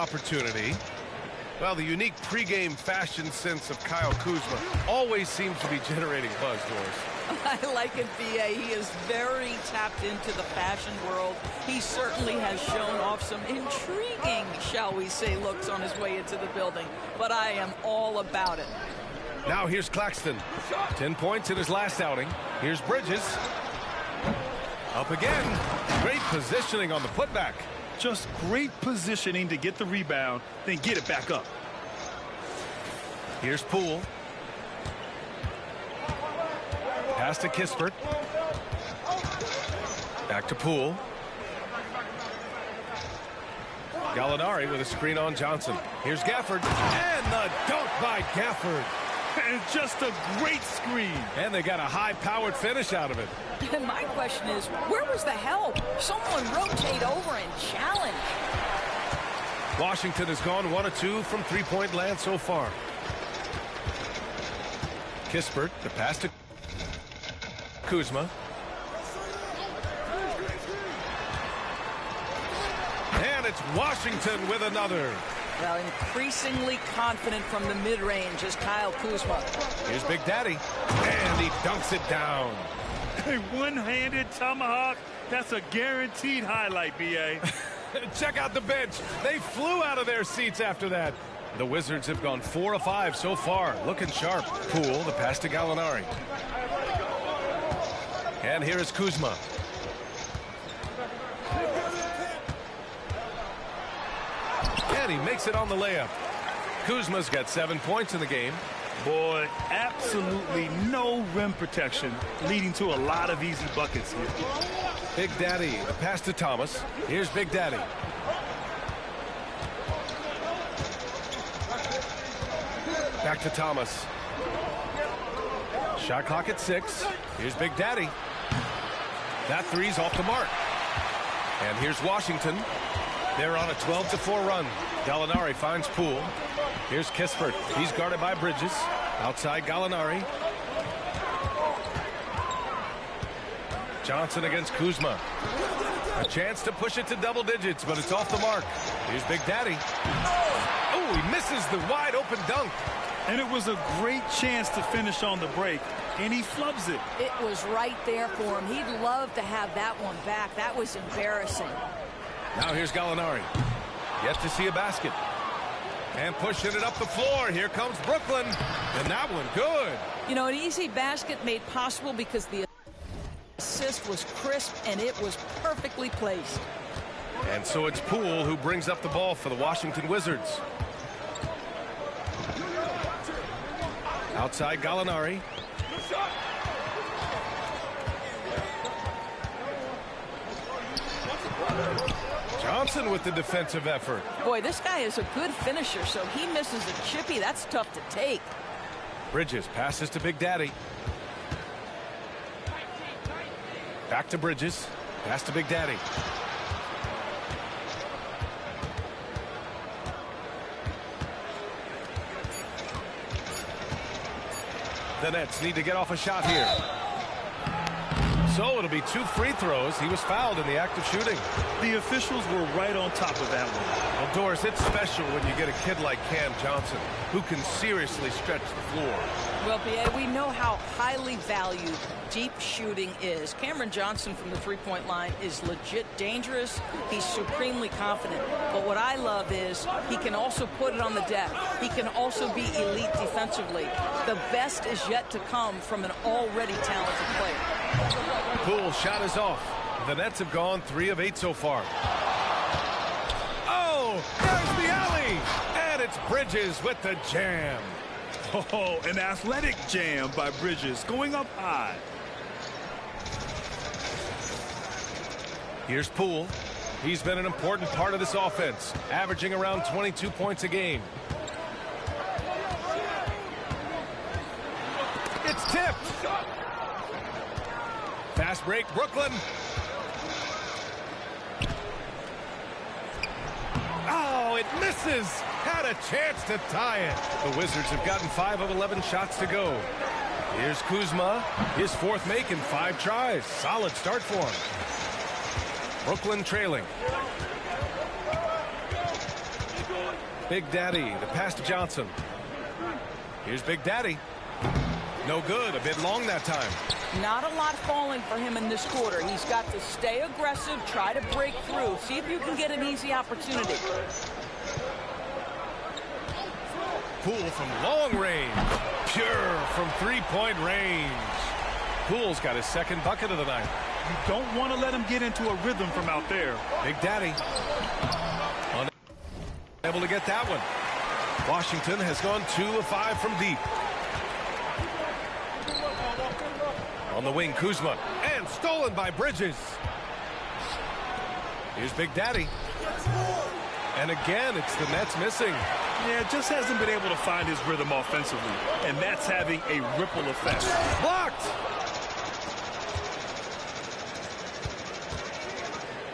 opportunity. Well, the unique pregame fashion sense of Kyle Kuzma always seems to be generating buzz, Doris. I like it, B.A. He is very tapped into the fashion world. He certainly has shown off some intriguing, shall we say, looks on his way into the building. But I am all about it. Now here's Claxton. 10 points in his last outing. Here's Bridges. Up again. Great positioning on the putback. Just great positioning to get the rebound, then get it back up. Here's Poole. Pass to Kispert. Back to Poole. Gallinari with a screen on Johnson. Here's Gafford. And the dunk by Gafford. And just a great screen. And they got a high-powered finish out of it. And my question is, where was the help? Someone rotate over and challenge. Washington has gone 1 of 2 from three-point land so far. Kispert, the pass to Kuzma. And it's Washington with another. Well, increasingly confident from the mid-range is Kyle Kuzma. Here's Big Daddy. And he dunks it down. A one-handed tomahawk. That's a guaranteed highlight, B.A. Check out the bench. They flew out of their seats after that. The Wizards have gone 4 of 5 so far. Looking sharp. Poole, the pass to Gallinari. And here is Kuzma. And he makes it on the layup. Kuzma's got 7 points in the game. Boy, absolutely no rim protection, leading to a lot of easy buckets here. Big Daddy, the pass to Thomas. Here's Big Daddy. Back to Thomas. Shot clock at 6. Here's Big Daddy. That three's off the mark. And here's Washington. They're on a 12-4 run. Gallinari finds Poole. Here's Kispert. He's guarded by Bridges. Outside Gallinari. Johnson against Kuzma. A chance to push it to double digits, but it's off the mark. Here's Big Daddy. Oh, he misses the wide open dunk. And it was a great chance to finish on the break, and he flubs it. It was right there for him. He'd love to have that one back. That was embarrassing. Now here's Gallinari. Yet to see a basket. And pushing it up the floor. Here comes Brooklyn. And that one good. You know, an easy basket made possible because the assist was crisp and it was perfectly placed. And so it's Poole who brings up the ball for the Washington Wizards. Outside Gallinari. Johnson with the defensive effort. Boy, this guy is a good finisher, so he misses a chippy. That's tough to take. Bridges passes to Big Daddy. Back to Bridges. Pass to Big Daddy. The Nets need to get off a shot here. So it'll be 2 free throws. He was fouled in the act of shooting. The officials were right on top of that one. Well, Doris, it's special when you get a kid like Cam Johnson who can seriously stretch the floor. Well, B.A., we know how highly valued deep shooting is. Cameron Johnson from the three-point line is legit dangerous. He's supremely confident. But what I love is he can also put it on the deck. He can also be elite defensively. The best is yet to come from an already talented player. Poole shot is off. The Nets have gone 3 of 8 so far. Oh, there's the alley. And it's Bridges with the jam. Oh, an athletic jam by Bridges, going up high. Here's Poole. He's been an important part of this offense, averaging around 22 points a game. It's tipped. Fast break, Brooklyn. Oh, it misses. Had a chance to tie it. The Wizards have gotten 5 of 11 shots to go. Here's Kuzma. His 4th make in 5 tries. Solid start for him. Brooklyn trailing. Big Daddy, the pass to Johnson. Here's Big Daddy. No good. A bit long that time. Not a lot falling for him in this quarter. He's got to stay aggressive, try to break through. See if you can get an easy opportunity. Poole from long range. Pure from three-point range. Poole's got his second bucket of the night. You don't want to let him get into a rhythm from out there. Big Daddy. Unable to get that one. Washington has gone 2 of 5 from deep. On the wing, Kuzma. And stolen by Bridges. Here's Big Daddy. And again, it's the Nets missing. Yeah, just hasn't been able to find his rhythm offensively. And that's having a ripple effect. Blocked.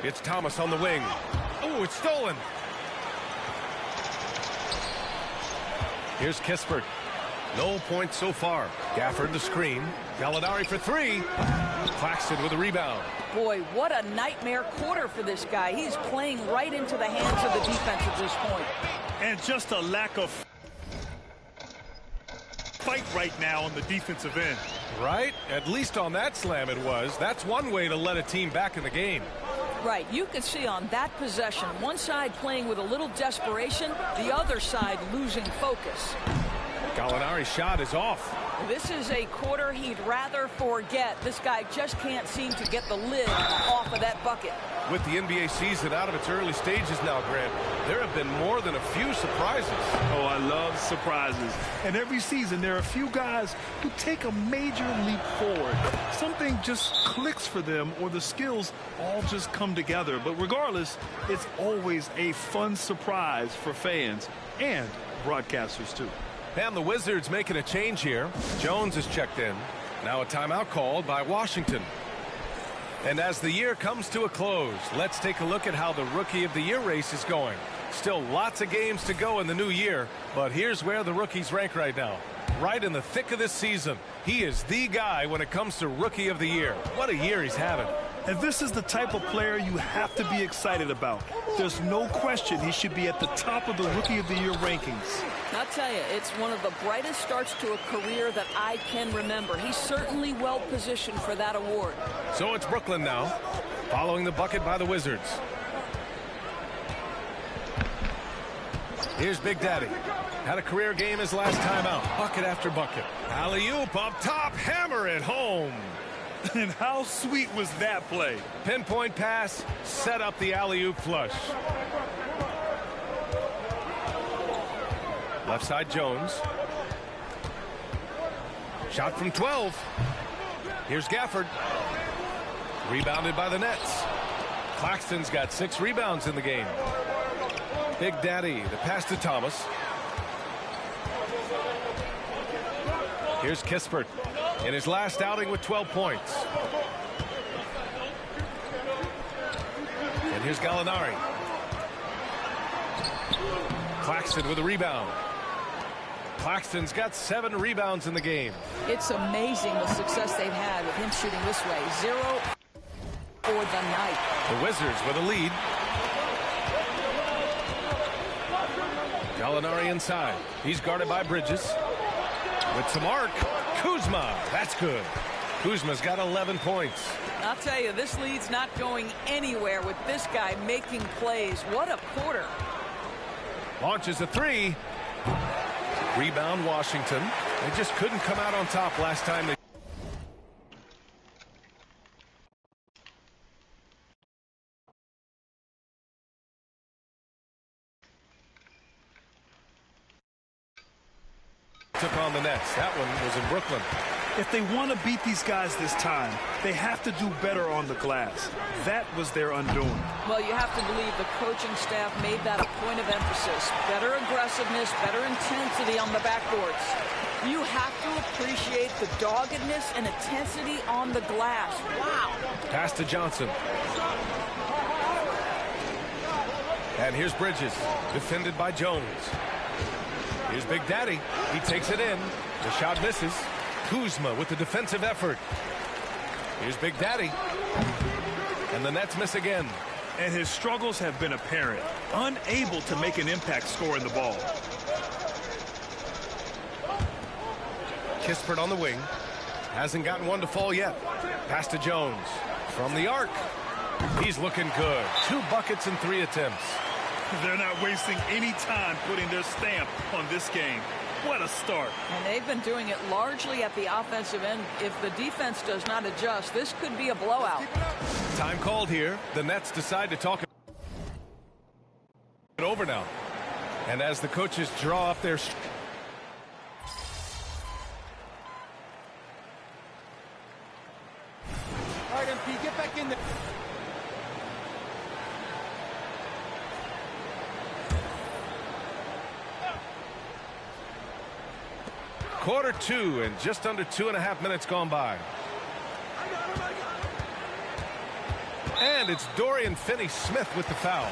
It's Thomas on the wing. Oh, it's stolen. Here's Kispert. No points so far. Gafford the screen. Gallinari for 3. Claxton with a rebound. Boy, what a nightmare quarter for this guy. He's playing right into the hands of the defense at this point. And just a lack of fight right now on the defensive end. Right? At least on that slam it was. That's one way to let a team back in the game. Right. You can see on that possession, one side playing with a little desperation, the other side losing focus. Gallinari's shot is off. This is a quarter he'd rather forget. This guy just can't seem to get the lid off of that bucket. With the NBA season out of its early stages now, Grant, there have been more than a few surprises. Oh, I love surprises. And every season there are a few guys who take a major leap forward. Something just clicks for them, or the skills all just come together. But regardless, it's always a fun surprise for fans and broadcasters too. And the Wizards making a change here. Jones is checked in. Now a timeout called by Washington. And as the year comes to a close, let's take a look at how the Rookie of the Year race is going. Still lots of games to go in the new year, but here's where the rookies rank right now. Right in the thick of this season. He is the guy when it comes to Rookie of the Year. What a year he's having. And this is the type of player you have to be excited about. There's no question he should be at the top of the Rookie of the Year rankings. I'll tell you, it's one of the brightest starts to a career that I can remember. He's certainly well positioned for that award. So it's Brooklyn now, following the bucket by the Wizards. Here's Big Daddy. Had a career game his last time out. Bucket after bucket. Alley-oop up top. Hammer it home. And how sweet was that play? Pinpoint pass. Set up the alley-oop flush. Left side Jones. Shot from 12. Here's Gafford. Rebounded by the Nets. Claxton's got 6 rebounds in the game. Big Daddy, the pass to Thomas. Here's Kispert in his last outing with 12 points. And here's Gallinari. Claxton with a rebound. Claxton's got 7 rebounds in the game. It's amazing the success they've had with him shooting this way. 0 for the night. The Wizards with a lead. Gallinari inside. He's guarded by Bridges. With some arc, Kuzma. That's good. Kuzma's got 11 points. I'll tell you, this lead's not going anywhere with this guy making plays. What a quarter. Launches a 3. Rebound Washington. They just couldn't come out on top last time they took on the Nets. That one was in Brooklyn. If they want to beat these guys this time, they have to do better on the glass. That was their undoing. Well, you have to believe the coaching staff made that a point of emphasis. Better aggressiveness, better intensity on the backboards. You have to appreciate the doggedness and intensity on the glass. Wow. Pass to Johnson. And here's Bridges, defended by Jones. Here's Big Daddy. He takes it in. The shot misses. Kuzma with the defensive effort. Here's Big Daddy. And the Nets miss again. And his struggles have been apparent, unable to make an impact scoring the ball. Kispert on the wing. Hasn't gotten one to fall yet. Pass to Jones. From the arc. He's looking good. 2 buckets in 3 attempts. They're not wasting any time putting their stamp on this game. What a start. And they've been doing it largely at the offensive end. If the defense does not adjust, this could be a blowout. Time called here. The Nets decide to talk it over now. And as the coaches draw up their... All right, MP, get back in there. Quarter 2 and just under 2.5 minutes gone by. And it's Dorian Finney-Smith with the foul.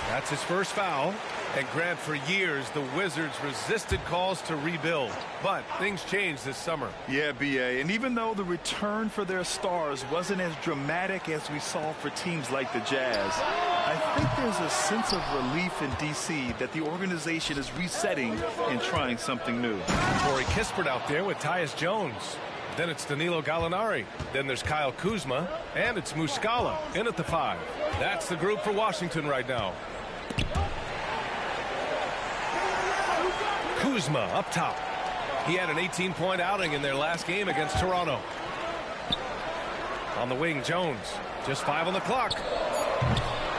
That's his first foul. And Grant, for years, the Wizards resisted calls to rebuild. But things changed this summer. Yeah, B.A. And even though the return for their stars wasn't as dramatic as we saw for teams like the Jazz, I think there's a sense of relief in D.C. that the organization is resetting and trying something new. Corey Kispert out there with Tyus Jones. Then it's Danilo Gallinari. Then there's Kyle Kuzma. And it's Muscala in at the 5. That's the group for Washington right now. Kuzma up top. He had an 18-point outing in their last game against Toronto. On the wing, Jones. Just 5 on the clock.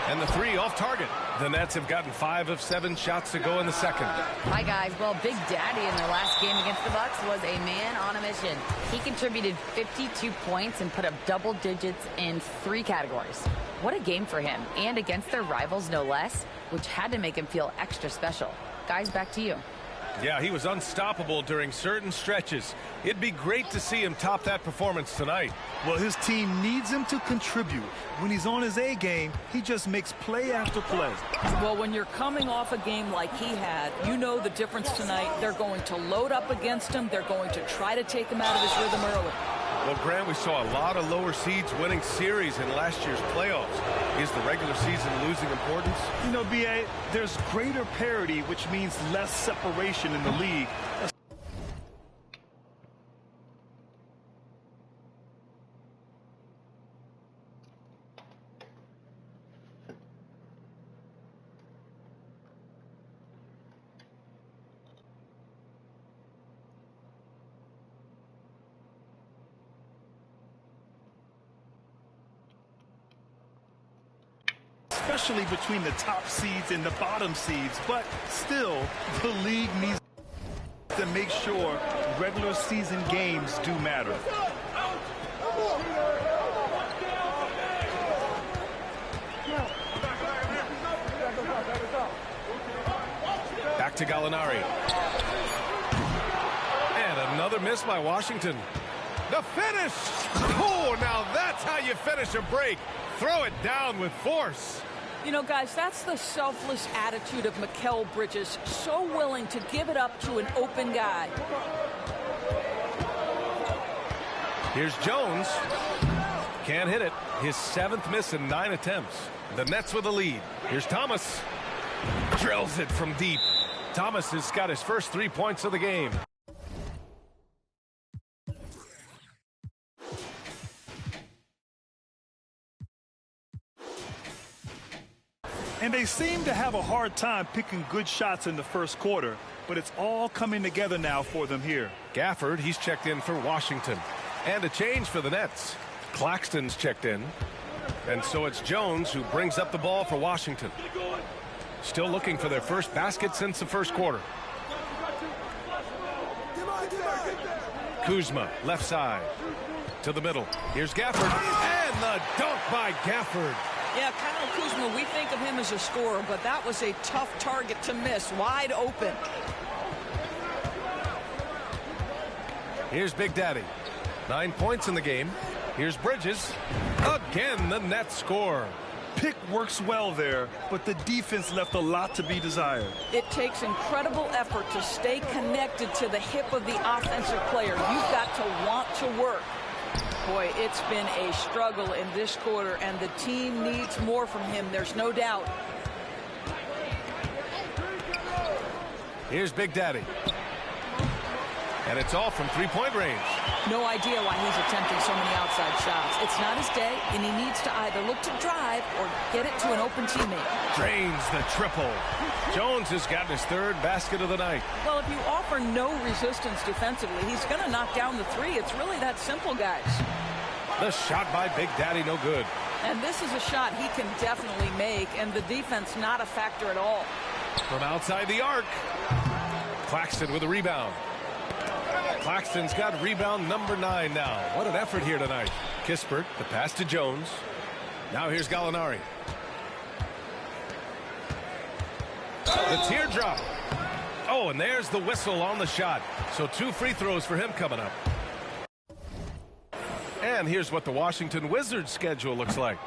And the 3 off target. The Nets have gotten 5 of 7 shots to go in the second. Hi, guys. Well, Big Daddy in their last game against the Bucks was a man on a mission. He contributed 52 points and put up double digits in 3 categories. What a game for him, and against their rivals, no less, which had to make him feel extra special. Guys, back to you. Yeah, he was unstoppable during certain stretches. It'd be great to see him top that performance tonight. Well, his team needs him to contribute. When he's on his A game, he just makes play after play. Well, when you're coming off a game like he had, you know the difference tonight. They're going to load up against him. They're going to try to take him out of his rhythm early. Well, Grant, we saw a lot of lower seeds winning series in last year's playoffs. Is the regular season losing importance? You know, B.A., there's greater parity, which means less separation in the league. Especially between the top seeds and the bottom seeds, but still, the league needs to make sure regular season games do matter. Back to Gallinari. And another miss by Washington. The finish! Oh, now that's how you finish a break. Throw it down with force. You know, guys, that's the selfless attitude of Mikal Bridges. So willing to give it up to an open guy. Here's Jones. Can't hit it. His 7th miss in 9 attempts. The Nets with a lead. Here's Thomas. Drills it from deep. Thomas has got his first 3 points of the game. And they seem to have a hard time picking good shots in the first quarter, but it's all coming together now for them here. Gafford, he's checked in for Washington. And a change for the Nets. Claxton's checked in. And so it's Jones who brings up the ball for Washington. Still looking for their first basket since the first quarter. Kuzma, left side. To the middle. Here's Gafford. And the dunk by Gafford. Yeah, Kyle Kuzma, we think of him as a scorer, but that was a tough target to miss. Wide open. Here's Big Daddy. 9 points in the game. Here's Bridges. Again, the Nets score. Pick works well there, but the defense left a lot to be desired. It takes incredible effort to stay connected to the hip of the offensive player. You've got to want to work. Boy, it's been a struggle in this quarter, and the team needs more from him. There's no doubt. Here's Big Daddy. And it's all from three-point range. No idea why he's attempting so many outside shots. It's not his day, and he needs to either look to drive or get it to an open teammate. Drains the triple. Jones has gotten his third basket of the night. Well, if you offer no resistance defensively, he's going to knock down the three. It's really that simple, guys. The shot by Big Daddy, no good. And this is a shot he can definitely make, and the defense not a factor at all. From outside the arc. Claxton with a rebound. Claxton's got rebound number 9 now. What an effort here tonight. Kispert, the pass to Jones. Now here's Gallinari. The teardrop. Oh, and there's the whistle on the shot. So 2 free throws for him coming up. And here's what the Washington Wizards schedule looks like.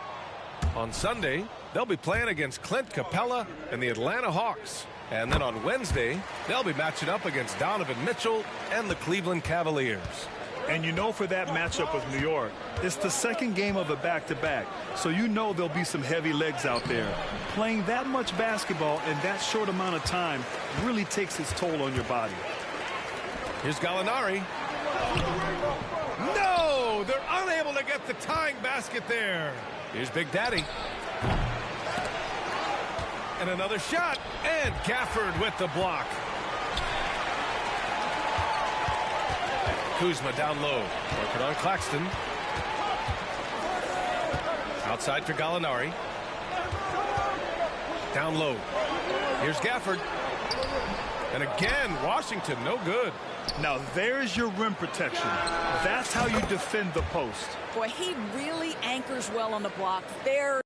On Sunday, they'll be playing against Clint Capella and the Atlanta Hawks. And then on Wednesday, they'll be matching up against Donovan Mitchell and the Cleveland Cavaliers. And you know, for that matchup with New York, it's the second game of a back-to-back. So you know there'll be some heavy legs out there. Playing that much basketball in that short amount of time really takes its toll on your body. Here's Gallinari. No! They're unable to get the tying basket there. Here's Big Daddy. And another shot. And Gafford with the block. Kuzma down low. Working on Claxton. Outside for Gallinari. Down low. Here's Gafford. And again, Washington, no good. Now there's your rim protection. That's how you defend the post. Boy, he really anchors well on the block. Very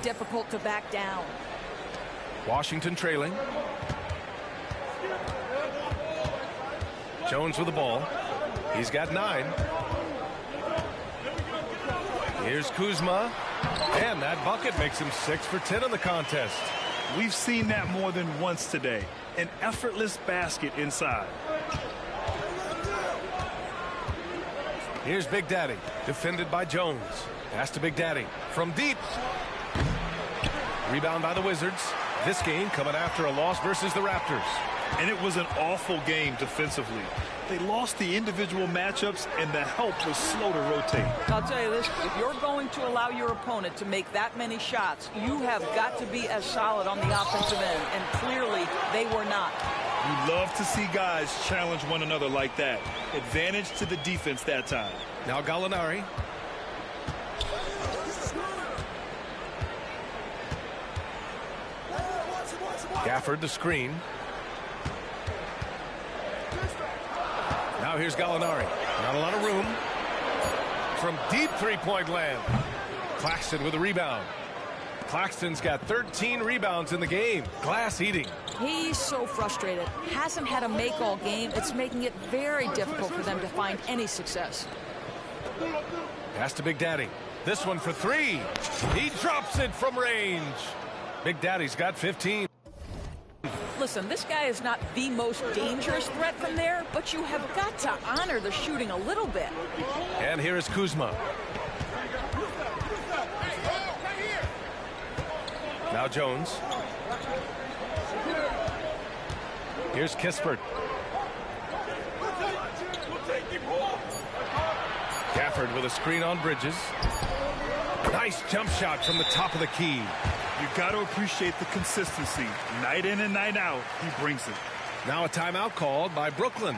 difficult to back down. Washington trailing. Jones with the ball. He's got 9. Here's Kuzma. And that bucket makes him 6 for 10 in the contest. We've seen that more than once today. An effortless basket inside. Here's Big Daddy, defended by Jones. Pass to Big Daddy from deep. Rebound by the Wizards. This game coming after a loss versus the Raptors. And it was an awful game defensively. They lost the individual matchups, and the help was slow to rotate. I'll tell you this, if you're going to allow your opponent to make that many shots, you have got to be as solid on the offensive end, and clearly they were not. You love to see guys challenge one another like that. Advantage to the defense that time. Now Gallinari. Gafford the screen. Now here's Gallinari. Not a lot of room. From deep three-point land. Claxton with a rebound. Claxton's got 13 rebounds in the game. Glass eating. He's so frustrated. Hasn't had a make all game. It's making it very difficult for them to find any success. Pass to Big Daddy. This one for 3. He drops it from range. Big Daddy's got 15. Listen, this guy is not the most dangerous threat from there, but you have got to honor the shooting a little bit. And here is Kuzma. Now Jones. Here's Kispert. Gafford with a screen on Bridges. Nice jump shot from the top of the key. You got to appreciate the consistency. Night in and night out, he brings it. Now a timeout called by Brooklyn.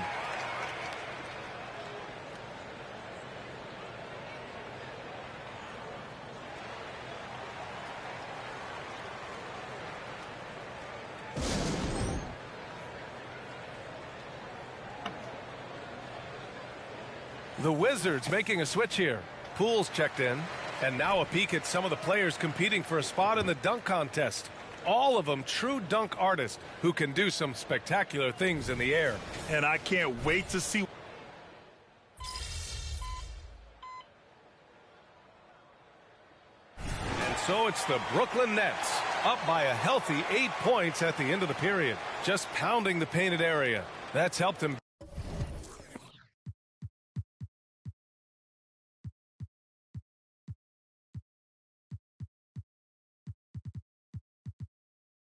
The Wizards making a switch here. Poole's checked in. And now a peek at some of the players competing for a spot in the dunk contest. All of them true dunk artists who can do some spectacular things in the air. And I can't wait to see. And so it's the Brooklyn Nets up by a healthy 8 points at the end of the period. Just pounding the painted area. That's helped them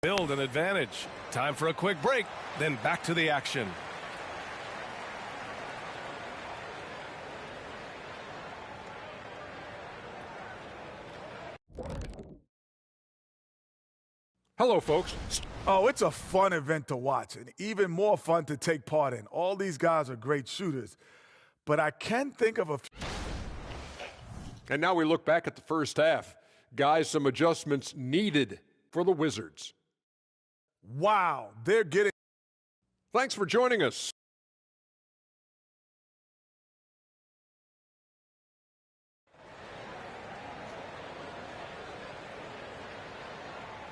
build an advantage. Time for a quick break, then back to the action. Hello, folks. Oh, it's a fun event to watch and even more fun to take part in. All these guys are great shooters, but I can think of a few. And now we look back at the first half. Guys, some adjustments needed for the Wizards. Wow, they're getting. Thanks for joining us.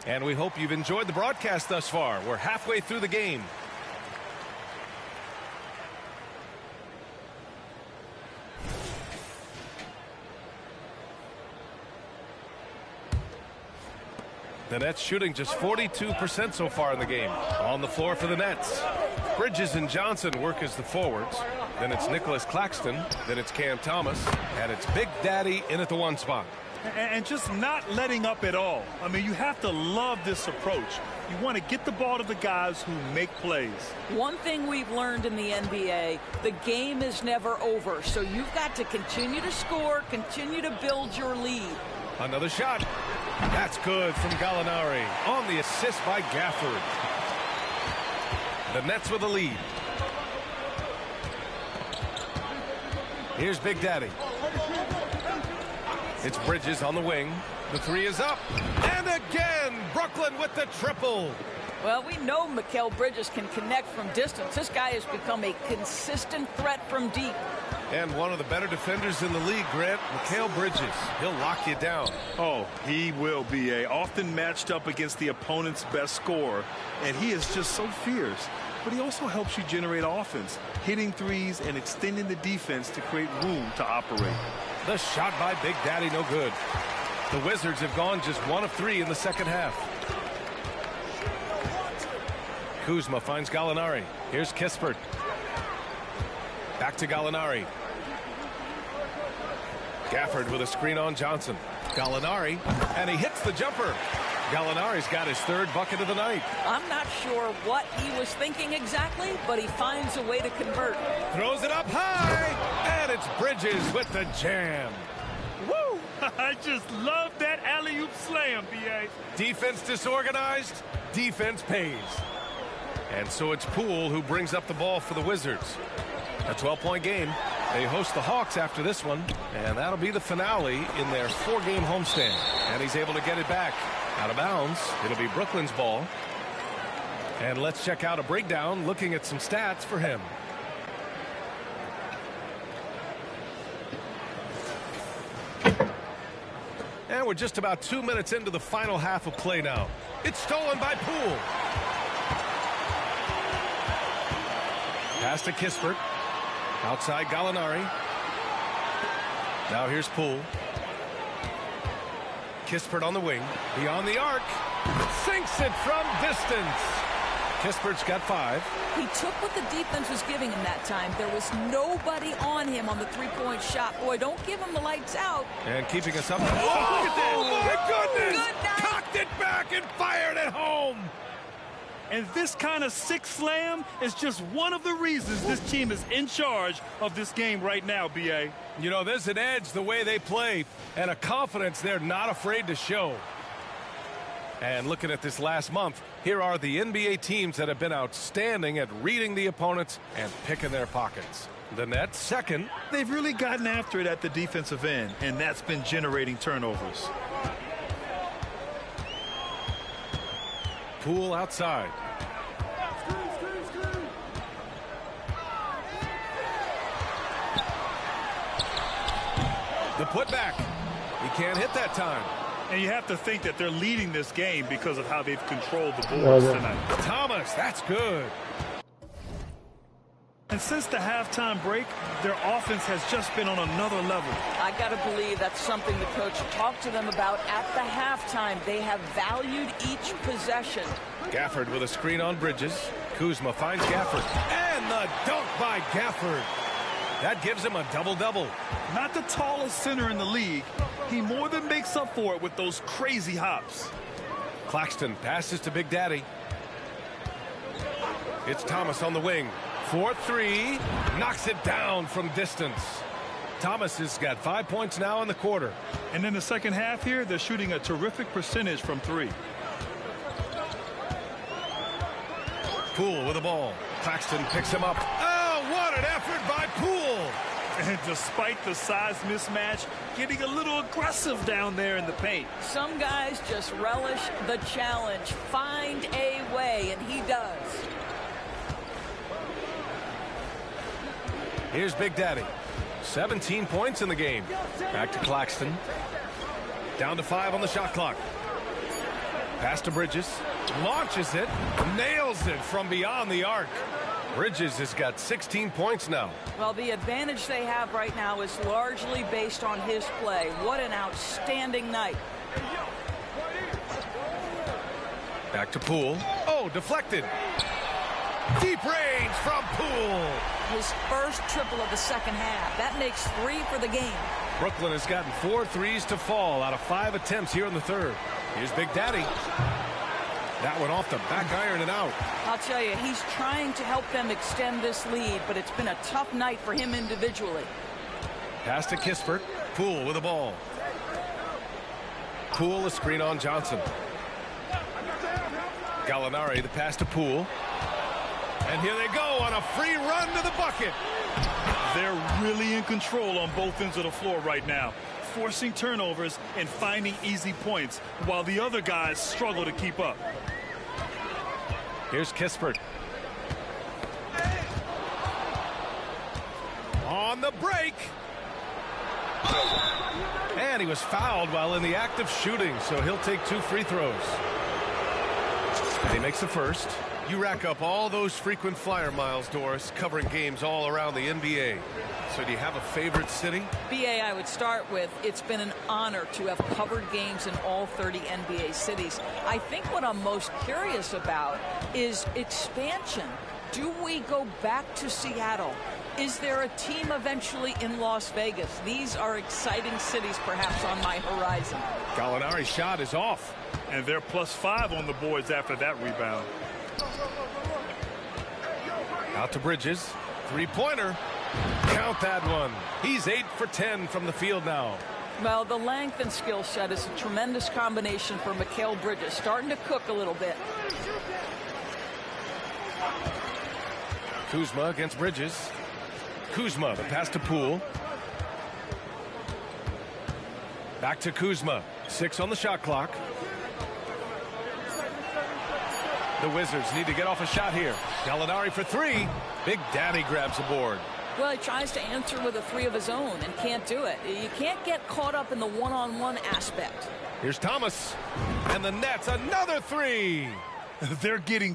And we hope you've enjoyed the broadcast thus far. We're halfway through the game. The Nets shooting just 42% so far in the game. On the floor for the Nets. Bridges and Johnson work as the forwards. Then it's Nicholas Claxton. Then it's Cam Thomas. And it's Big Daddy in at the 1 spot. And just not letting up at all. I mean, you have to love this approach. You want to get the ball to the guys who make plays. One thing we've learned in the NBA, the game is never over. So you've got to continue to score, continue to build your lead. Another shot. That's good from Gallinari on the assist by Gafford. The Nets with a lead. Here's Big Daddy. It's Bridges on the wing. The 3 is up. And again, Brooklyn with the triple. Well, we know Mikal Bridges can connect from distance. This guy has become a consistent threat from deep. And one of the better defenders in the league, Grant, Mikal Bridges. He'll lock you down. Oh, he will be often matched up against the opponent's best scorer. And he is just so fierce. But he also helps you generate offense, hitting threes and extending the defense to create room to operate. The shot by Big Daddy, no good. The Wizards have gone just 1 of 3 in the second half. Kuzma finds Gallinari. Here's Kispert. Back to Gallinari. Gafford with a screen on Johnson. Gallinari, and he hits the jumper. Gallinari's got his 3rd bucket of the night. I'm not sure what he was thinking exactly, but he finds a way to convert. Throws it up high, and it's Bridges with the jam. Woo! I just love that alley-oop slam, B.A. Defense disorganized, defense pays. And so it's Poole who brings up the ball for the Wizards. A 12-point game. They host the Hawks after this one, and that'll be the finale in their 4-game homestand. And he's able to get it back. Out of bounds. It'll be Brooklyn's ball. And let's check out a breakdown looking at some stats for him. And we're just about 2 minutes into the final half of play now. It's stolen by Poole. Pass to Kispert. Outside Gallinari. Now here's Poole. Kispert on the wing. Beyond the arc. Sinks it from distance. Kispert's got 5. He took what the defense was giving him that time. There was nobody on him on the 3-point shot. Boy, don't give him the lights out. And keeping us up. Oh, look at that. Oh, my goodness. Good night. Cocked it back and fired it home. And this kind of sick slam is just one of the reasons this team is in charge of this game right now, B.A. You know, there's an edge the way they play and a confidence they're not afraid to show. And looking at this last month, here are the NBA teams that have been outstanding at reading the opponents and picking their pockets. The Nets, second. They've really gotten after it at the defensive end, and that's been generating turnovers. Poole outside. The putback. He can't hit that time. And you have to think that they're leading this game because of how they've controlled the boards tonight. Thomas, that's good. And since the halftime break, their offense has just been on another level. I got to believe that's something the coach talked to them about at the halftime. They have valued each possession. Gafford with a screen on Bridges. Kuzma finds Gafford. And the dunk by Gafford. That gives him a double-double. Not the tallest center in the league. He more than makes up for it with those crazy hops. Claxton passes to Big Daddy. It's Thomas on the wing. 4-3. Knocks it down from distance. Thomas has got 5 points now in the quarter. And in the second half here, they're shooting a terrific percentage from three. Poole with the ball. Claxton picks him up. Oh, what an effort by Poole. And despite the size mismatch, getting a little aggressive down there in the paint. Some guys just relish the challenge. Find a way, and he does. Here's Big Daddy. 17 points in the game. Back to Claxton. Down to 5 on the shot clock. Pass to Bridges. Launches it. Nails it from beyond the arc. Bridges has got 16 points now. Well, the advantage they have right now is largely based on his play. What an outstanding night. Back to Poole. Oh, deflected. Deep range from Poole. His first triple of the second half. That makes 3 for the game. Brooklyn has gotten 4 threes to fall out of 5 attempts here in the third. Here's Big Daddy. That one off the back iron and out. I'll tell you, he's trying to help them extend this lead, but it's been a tough night for him individually. Pass to Kispert. Poole with the ball. Poole a screen on Johnson. Gallinari the pass to Poole. And here they go on a free run to the bucket. They're really in control on both ends of the floor right now, forcing turnovers and finding easy points while the other guys struggle to keep up. Here's Kispert. On the break. And he was fouled while in the act of shooting, so he'll take 2 free throws. And he makes the first. You rack up all those frequent flyer miles, Doris, covering games all around the NBA. So do you have a favorite city? BA, I would start with, it's been an honor to have covered games in all 30 NBA cities. I think what I'm most curious about is expansion. Do we go back to Seattle? Is there a team eventually in Las Vegas? These are exciting cities perhaps on my horizon. Gallinari's shot is off. And they're +5 on the boards after that rebound. Out to Bridges. Three-pointer. Count that one. He's 8 for 10 from the field now. Well, the length and skill set is a tremendous combination for Mikal Bridges. Starting to cook a little bit. Kuzma against Bridges. Kuzma, the pass to Poole. Back to Kuzma. 6 on the shot clock. The Wizards need to get off a shot here. Gallinari for 3. Big Daddy grabs the board. Well, he tries to answer with a 3 of his own and can't do it. You can't get caught up in the one-on-one aspect. Here's Thomas. And the Nets, another 3. They're getting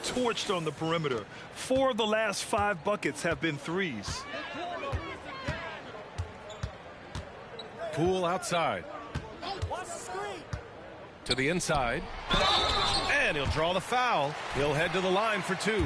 torched on the perimeter. 4 of the last 5 buckets have been threes. Poole outside. To the inside. And he'll draw the foul. He'll head to the line for 2.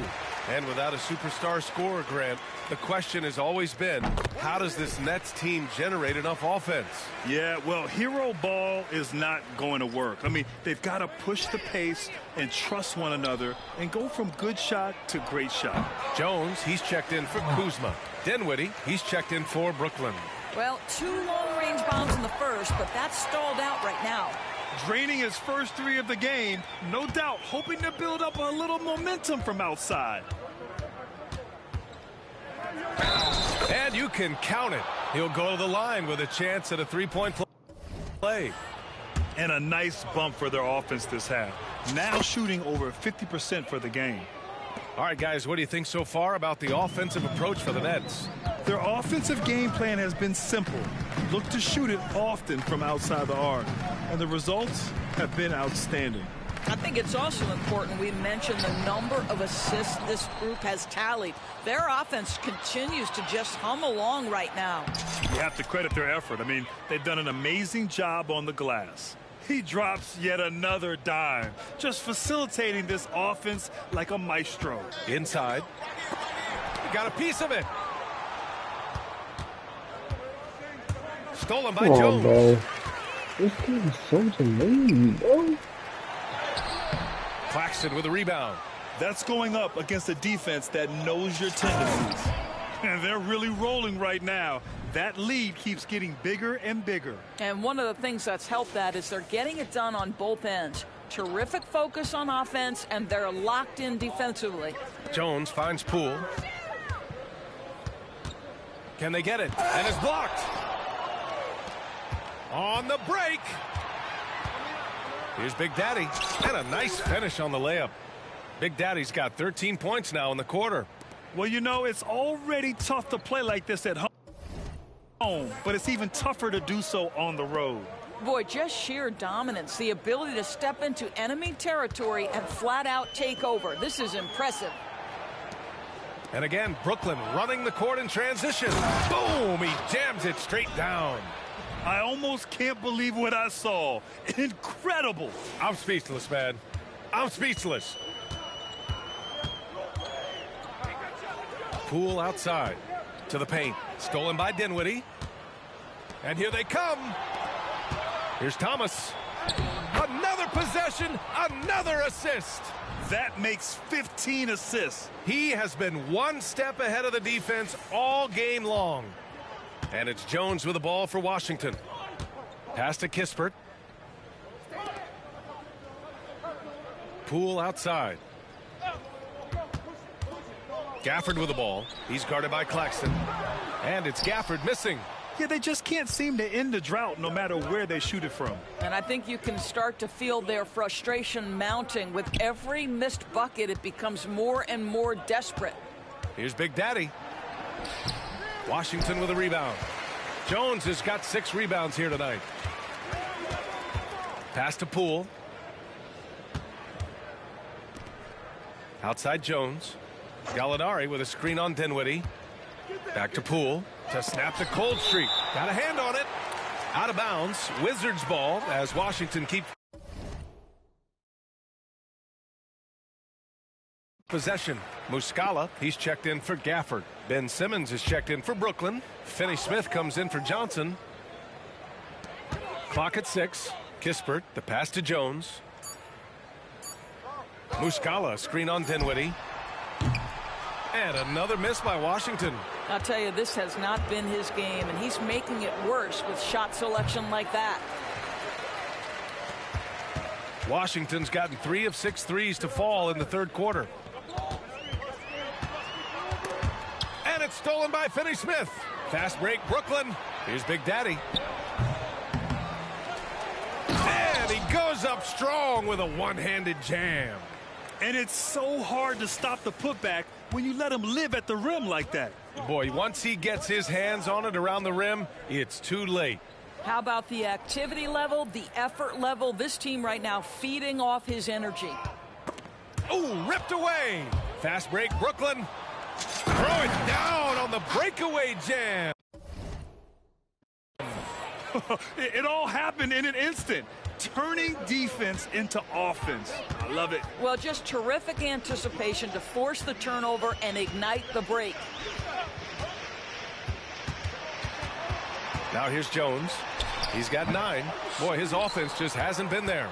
And without a superstar scorer, Grant, the question has always been, how does this Nets team generate enough offense? Yeah, well, hero ball is not going to work. I mean, they've got to push the pace and trust one another and go from good shot to great shot. Jones, he's checked in for Kuzma. Dinwiddie, he's checked in for Brooklyn. Well, 2 long-range bombs in the first, but that's stalled out right now. Draining his first 3 of the game, no doubt hoping to build up a little momentum from outside. And you can count it. He'll go to the line with a chance at a 3-point play. And a nice bump for their offense this half. Now shooting over 50% for the game. All right, guys, what do you think so far about the offensive approach for the Nets? Their offensive game plan has been simple. Look to shoot it often from outside the arc. And the results have been outstanding. I think it's also important we mention the number of assists this group has tallied. Their offense continues to just hum along right now. You have to credit their effort. I mean, they've done an amazing job on the glass. He drops yet another dime, just facilitating this offense like a maestro. Inside. He got a piece of it. Stolen by Jones. Bro. This team is so delayed, bro. Claxton with a rebound. That's going up against a defense that knows your tendencies. And they're really rolling right now. That lead keeps getting bigger and bigger. And one of the things that's helped that is they're getting it done on both ends. Terrific focus on offense, and they're locked in defensively. Jones finds Poole. Can they get it? And it's blocked. On the break. Here's Big Daddy. And a nice finish on the layup. Big Daddy's got 13 points now in the quarter. Well, you know, it's already tough to play like this at home, but it's even tougher to do so on the road. Boy, just sheer dominance, the ability to step into enemy territory and flat out take over. This is impressive. And again, Brooklyn running the court in transition. Boom! He jams it straight down. I almost can't believe what I saw. Incredible. I'm speechless, man. I'm speechless. Poole outside to the paint. Stolen by Dinwiddie. And here they come. Here's Thomas. Another possession, another assist. That makes 15 assists. He has been one step ahead of the defense all game long. And it's Jones with the ball for Washington. Pass to Kispert. Poole outside. Gafford with the ball. He's guarded by Claxton. And it's Gafford missing. Yeah, they just can't seem to end the drought no matter where they shoot it from. And I think you can start to feel their frustration mounting. With every missed bucket, it becomes more and more desperate. Here's Big Daddy. Washington with a rebound. Jones has got 6 rebounds here tonight. Pass to Poole. Outside Jones. Gallinari with a screen on Dinwiddie. Back to Poole to snap the cold streak. Got a hand on it. Out of bounds. Wizards ball as Washington keeps possession. Muscala, he's checked in for Gafford. Ben Simmons is checked in for Brooklyn. Finney-Smith comes in for Johnson. Clock at 6. Kispert, the pass to Jones. Muscala, screen on Dinwiddie. And another miss by Washington. I'll tell you, this has not been his game, and he's making it worse with shot selection like that. Washington's gotten 3 of 6 threes to fall in the third quarter. And it's stolen by Finney-Smith. Fast break, Brooklyn. Here's Big Daddy. And he goes up strong with a one-handed jam. And it's so hard to stop the putback when you let him live at the rim like that. Boy, once he gets his hands on it around the rim, it's too late. How about the activity level, the effort level? This team right now feeding off his energy. Oh, ripped away. Fast break, Brooklyn. Throw it down on the breakaway jam. It all happened in an instant. Turning defense into offense. I love it. Well, just terrific anticipation to force the turnover and ignite the break. Now here's Jones. He's got 9. Boy, his offense just hasn't been there.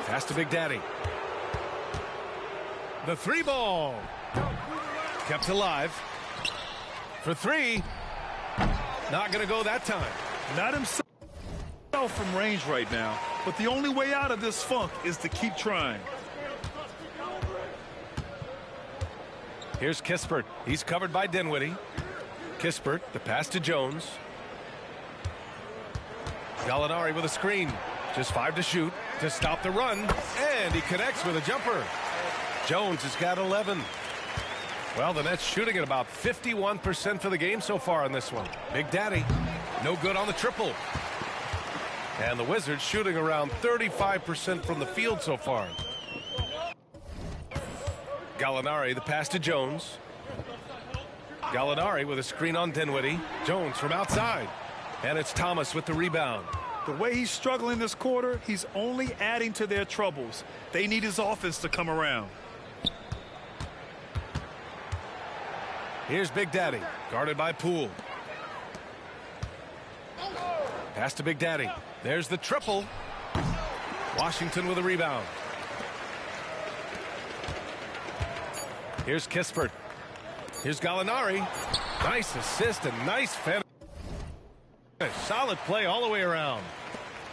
Pass to Big Daddy. The 3 ball. Kept alive. For 3. Not going to go that time. Not himself from range right now, but the only way out of this funk is to keep trying. Here's Kispert. He's covered by Dinwiddie. Kispert, the pass to Jones. Gallinari with a screen. Just 5 to shoot to stop the run. And he connects with a jumper. Jones has got 11. Well, the Nets shooting at about 51% for the game so far in this one. Big Daddy, no good on the triple. And the Wizards shooting around 35% from the field so far. Gallinari, the pass to Jones. Gallinari with a screen on Dinwiddie. Jones from outside. And it's Thomas with the rebound. The way he's struggling this quarter, he's only adding to their troubles. They need his offense to come around. Here's Big Daddy, guarded by Poole. Pass to Big Daddy. There's the triple. Washington with a rebound. Here's Kispert. Here's Gallinari. Nice assist and nice finish. Solid play all the way around.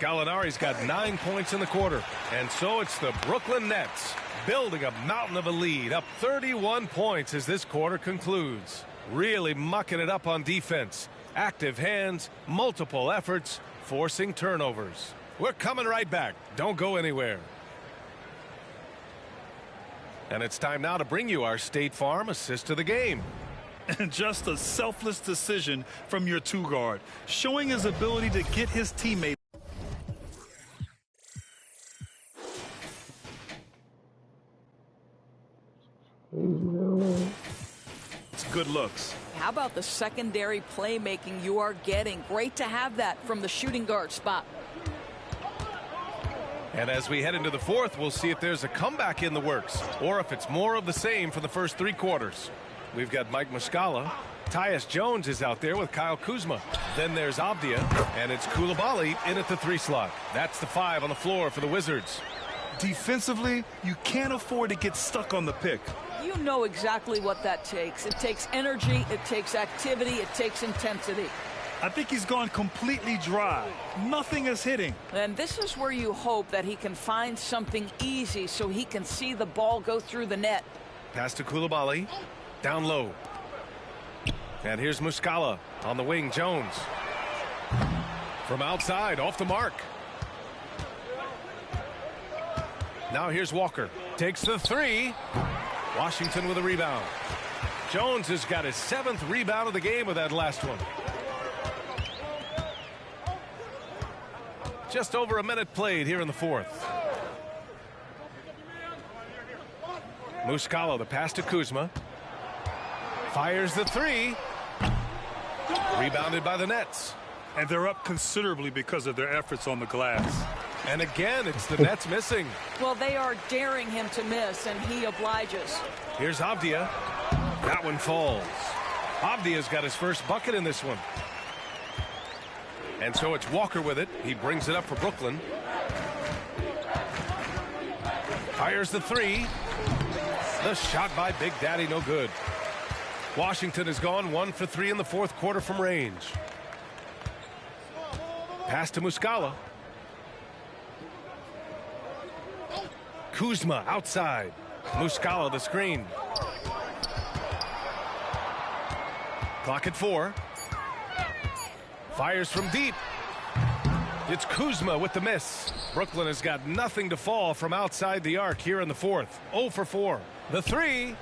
Gallinari's got 9 points in the quarter. And so it's the Brooklyn Nets building a mountain of a lead, up 31 points as this quarter concludes. Really mucking it up on defense. Active hands, multiple efforts, forcing turnovers. We're coming right back. Don't go anywhere. And it's time now to bring you our State Farm assist of the game. And just a selfless decision from your two-guard, showing his ability to get his teammate. It's good looks. How about the secondary playmaking you are getting? Great to have that from the shooting guard spot. And as we head into the fourth, we'll see if there's a comeback in the works or if it's more of the same for the first 3 quarters. We've got Mike Muscala. Tyus Jones is out there with Kyle Kuzma. Then there's Avdia, and it's Coulibaly in at the 3 slot. That's the 5 on the floor for the Wizards. Defensively, you can't afford to get stuck on the pick. You know exactly what that takes. It takes energy, it takes activity, it takes intensity. I think he's gone completely dry. Nothing is hitting. And this is where you hope that he can find something easy so he can see the ball go through the net. Pass to Coulibaly. Down low. And here's Muscala on the wing. Jones. From outside, off the mark. Now here's Walker. Takes the 3. Washington with a rebound. Jones has got his 7th rebound of the game with that last one. Just over a minute played here in the fourth. Muscala, the pass to Kuzma. Fires the 3. Rebounded by the Nets. And they're up considerably because of their efforts on the glass. And again, it's the Nets missing. Well, they are daring him to miss, and he obliges. Here's Avdia. That one falls. Avdia's got his first bucket in this one. And so it's Walker with it. He brings it up for Brooklyn. Fires the 3. The shot by Big Daddy, no good. Washington has gone 1 for 3 in the fourth quarter from range. Pass to Muscala. Kuzma outside. Muscala the screen. Clock at 4. Fires from deep. It's Kuzma with the miss. Brooklyn has got nothing to fall from outside the arc here in the fourth. 0 for 4. The 3.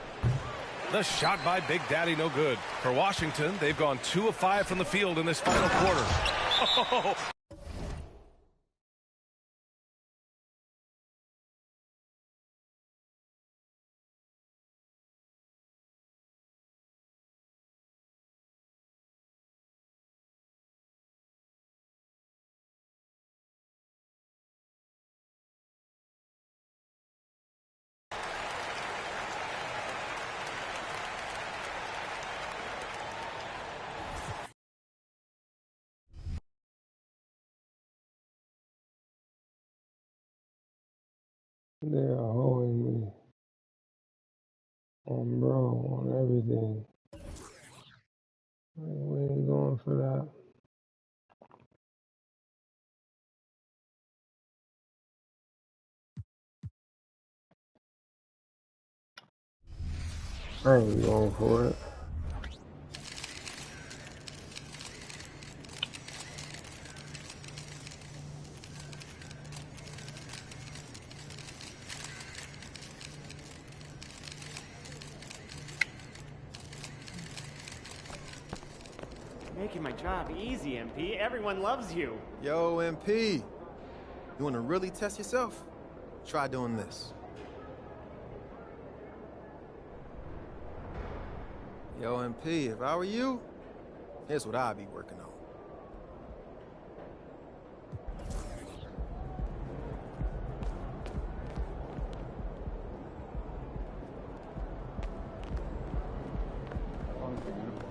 The shot by Big Daddy, no good. For Washington, they've gone 2 of 5 from the field in this final quarter. Oh. They're holding me on bro, on everything. Like, we ain't going for that. I ain't going for it. making my job easy, MP. Everyone loves you. Yo, MP. You want to really test yourself? Try doing this. Yo, MP, if I were you, here's what I'd be working on.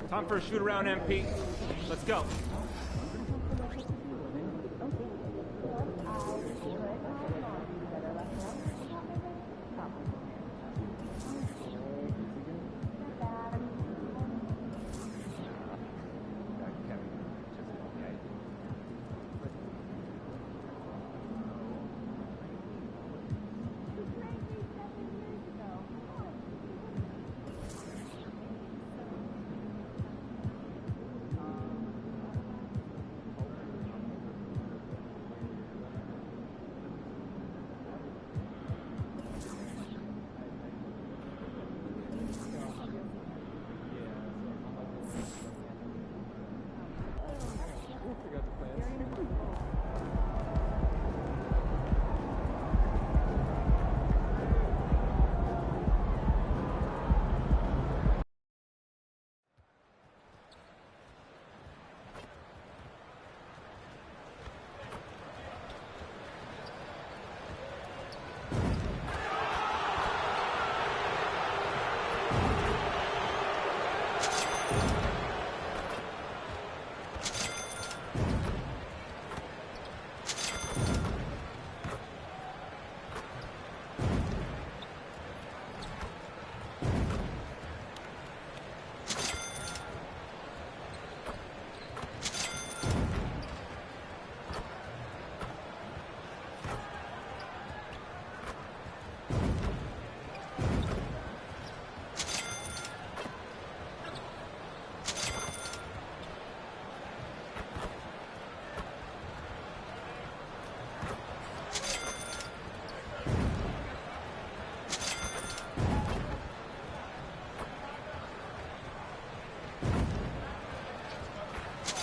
Time for a shoot-around, MP. Let's go.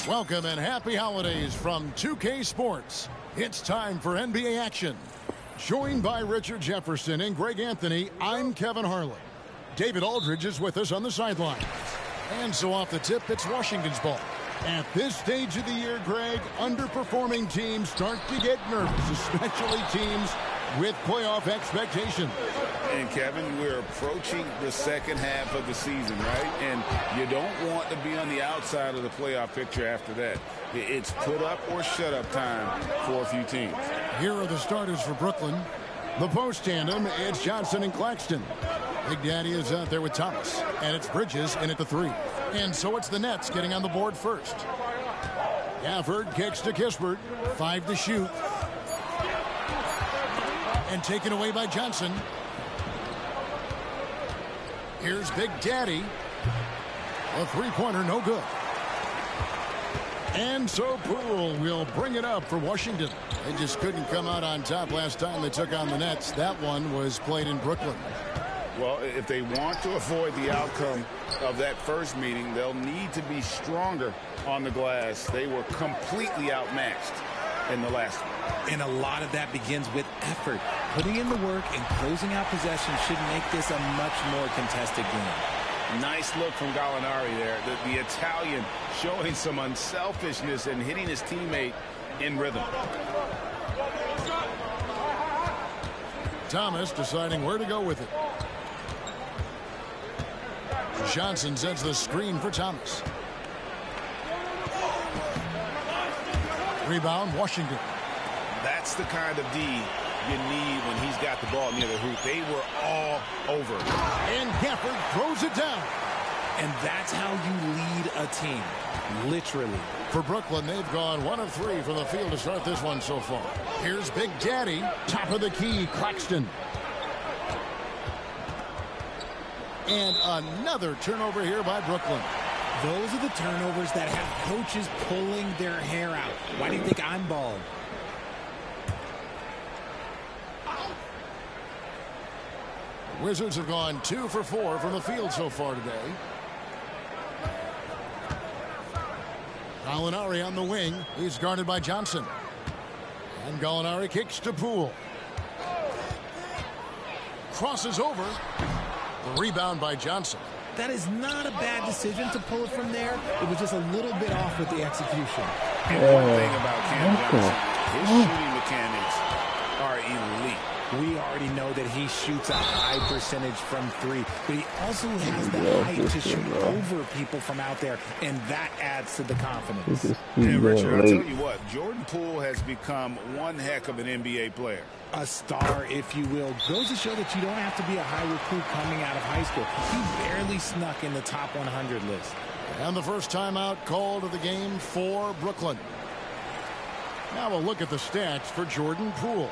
Welcome and happy holidays from 2K Sports. It's time for NBA action. Joined by Richard Jefferson and Greg Anthony, I'm Kevin Harlan. David Aldridge is with us on the sideline. And so off the tip, it's Washington's ball. At this stage of the year, Greg, underperforming teams start to get nervous, especially teams with playoff expectations. And Kevin, we're approaching the second half of the season, right? And you don't want to be on the outside of the playoff picture after that. It's put up or shut up time for a few teams. Here are the starters for Brooklyn. The post tandem, it's Johnson and Claxton. Big Daddy is out there with Thomas. And it's Bridges in at the 3. And so it's the Nets getting on the board first. Gafford kicks to Kispert. 5 to shoot. And taken away by Johnson. Here's Big Daddy. A three-pointer, no good. And so Poole will bring it up for Washington. They just couldn't come out on top last time they took on the Nets. That one was played in Brooklyn. Well, if they want to avoid the outcome of that first meeting, they'll need to be stronger on the glass. They were completely outmatched in the last one. And a lot of that begins with effort. Putting in the work and closing out possession should make this a much more contested game. Nice look from Gallinari there. The Italian showing some unselfishness and hitting his teammate in rhythm. Thomas deciding where to go with it. Johnson sets the screen for Thomas. Rebound, Washington. That's the kind of D you need when he's got the ball near the hoop. They were all over. And Gafford throws it down. And that's how you lead a team, literally. For Brooklyn, they've gone 1 of 3 from the field to start this one so far. Here's Big Daddy, top of the key, Claxton. And another turnover here by Brooklyn. Those are the turnovers that have coaches pulling their hair out. Why do you think I'm bald? Wizards have gone 2 for 4 from the field so far today. Gallinari on the wing. He's guarded by Johnson. And Gallinari kicks to Poole. Crosses over. The rebound by Johnson. That is not a bad decision to pull it from there. It was just a little bit off with the execution. And one thing about Cam Johnson, his shooting mechanics are elite. We already know that he shoots a high percentage from three, but he also has the height to shoot over people from out there, and that adds to the confidence. And Richard, I'll tell you what, Jordan Poole has become one heck of an NBA player. A star, if you will. Goes to show that you don't have to be a high recruit coming out of high school. He barely snuck in the top 100 list. And the first timeout called of the game for Brooklyn. Now we'll look at the stats for Jordan Poole.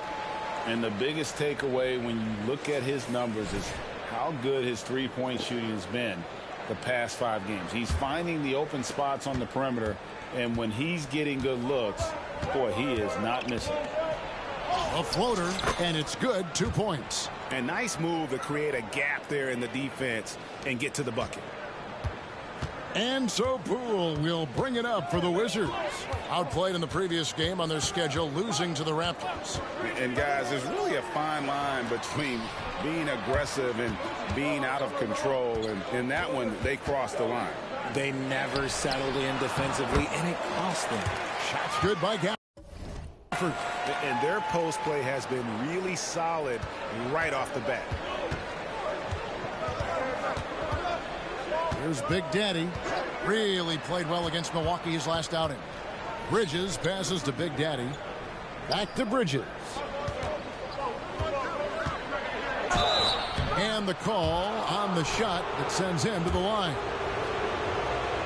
And the biggest takeaway when you look at his numbers is how good his three-point shooting has been the past 5 games. He's finding the open spots on the perimeter, and when he's getting good looks, boy, he is not missing. A floater, and it's good. 2 points. A nice move to create a gap there in the defense and get to the bucket. And so Poole will bring it up for the Wizards. Outplayed in the previous game on their schedule, losing to the Raptors. And guys, there's really a fine line between being aggressive and being out of control. And in that one, they crossed the line. They never settled in defensively, and it cost them. Shots good by Gafford. And their post play has been really solid right off the bat. Here's Big Daddy. Really played well against Milwaukee his last outing. Bridges passes to Big Daddy. Back to Bridges. And the call on the shot that sends him to the line.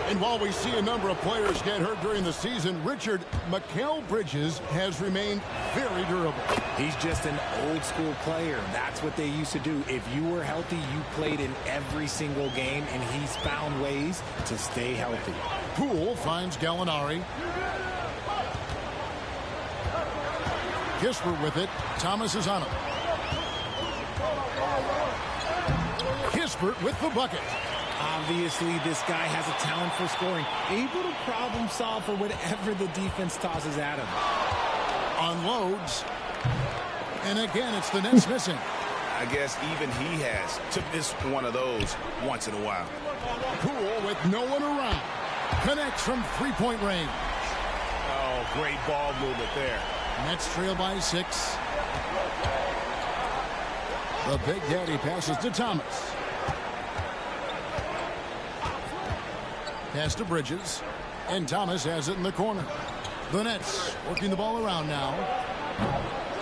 And while we see a number of players get hurt during the season, Richard, Mikal Bridges has remained very durable. He's just an old school player. That's what they used to do. If you were healthy, you played in every single game, and he's found ways to stay healthy. Poole finds Gallinari. Kispert with it. Thomas is on him. Kispert with the bucket. Obviously, this guy has a talent for scoring. Able to problem solve for whatever the defense tosses at him. Unloads. And again, it's the Nets missing. I guess even he has to miss one of those once in a while. Poole with no one around. Connects from three-point range. Oh, great ball movement there. Nets trail by 6. The Big Daddy passes to Thomas. Pass to Bridges. And Thomas has it in the corner. The Nets working the ball around now.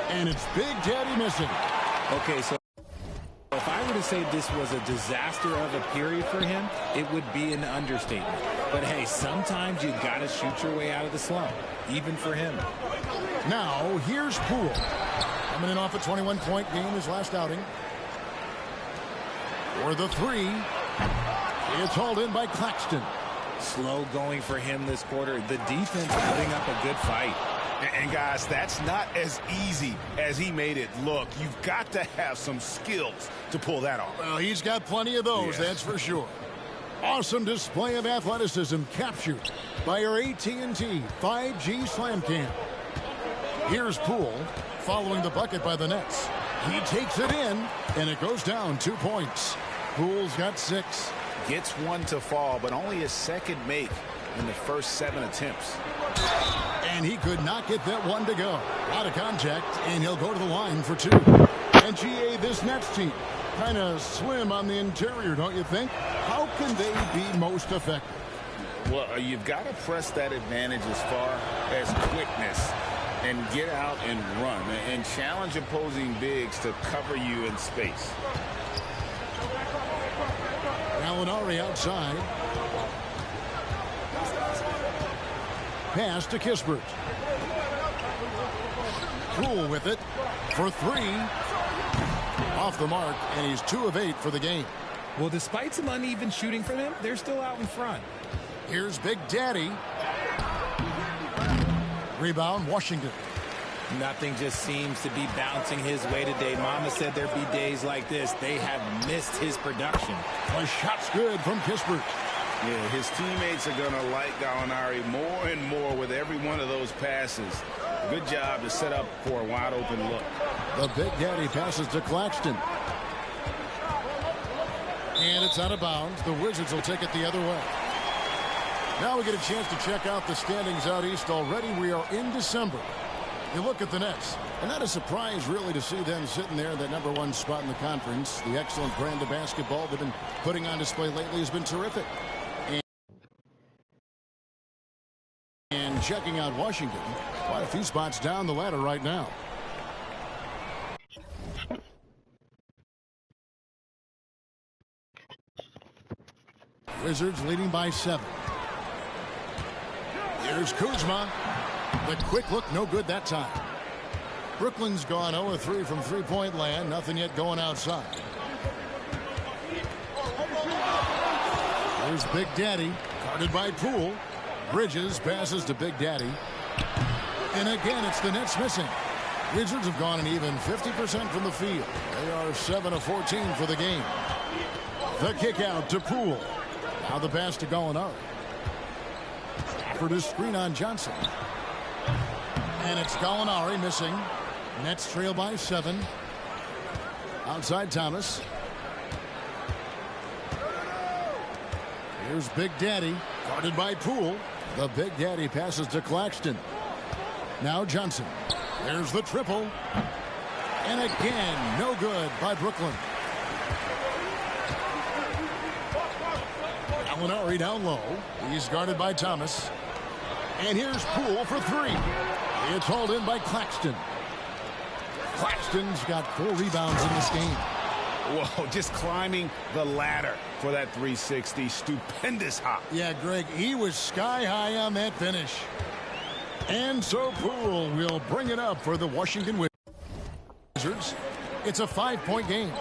And it's Big Daddy missing. Okay, so if I were to say this was a disaster of a period for him, it would be an understatement. But hey, sometimes you got to shoot your way out of the slump, even for him. Now, here's Poole. Coming in off a 21-point game his last outing. For the 3. It's hauled in by Claxton. Slow going for him this quarter. The defense putting up a good fight. And guys, that's not as easy as he made it look. You've got to have some skills to pull that off. Well, he's got plenty of those, that's for sure. Awesome display of athleticism captured by our AT&T 5G Slam Cam. Here's Poole following the bucket by the Nets. He takes it in, and it goes down 2 points. Poole's got 6. Gets one to fall, but only his second make in the first 7 attempts. And he could not get that one to go. Out of contact, and he'll go to the line for 2. And GA, this Nets team, kind of slim on the interior, don't you think? How can they be most effective? Well, you've got to press that advantage as far as quickness and get out and run and challenge opposing bigs to cover you in space. Gallinari outside. Pass to Kispert. Poole with it for 3. Off the mark, and he's 2 of 8 for the game. Well, despite some uneven shooting from him, they're still out in front. Here's Big Daddy. Rebound, Washington. Nothing just seems to be bouncing his way today. Mama said there'd be days like this. They have missed his production. The shot's good from Kispert. Yeah, his teammates are going to like Gallinari more and more with every one of those passes. Good job to set up for a wide open look. The Big Daddy passes to Claxton. And it's out of bounds. The Wizards will take it the other way. Now we get a chance to check out the standings out east already. We are in December. You look at the Nets, and not a surprise really to see them sitting there in that #1 spot in the conference. The excellent brand of basketball they've been putting on display lately has been terrific. And checking out Washington, quite a few spots down the ladder right now. Wizards leading by 7. Here's Kuzma. The quick look, no good that time. Brooklyn's gone 0-3 from three-point land. Nothing yet going outside. Here's Big Daddy, guarded by Poole. Bridges passes to Big Daddy. And again, it's the Nets missing. Wizards have gone an even 50% from the field. They are 7 of 14 for the game. The kick out to Poole. Now the pass to Gallinari. Stafford is screen on Johnson. And it's Gallinari missing. Nets trail by 7. Outside Thomas. Here's Big Daddy, guarded by Poole. The Big Daddy passes to Claxton. Now Johnson. There's the triple. And again, no good by Brooklyn. Gallinari down low. He's guarded by Thomas. And here's Poole for 3. It's hauled in by Claxton. Claxton's got 4 rebounds in this game. Whoa, just climbing the ladder for that 360. Stupendous hop. Yeah, Greg, he was sky high on that finish. And so Poole will bring it up for the Washington Wizards. It's a 5-point game.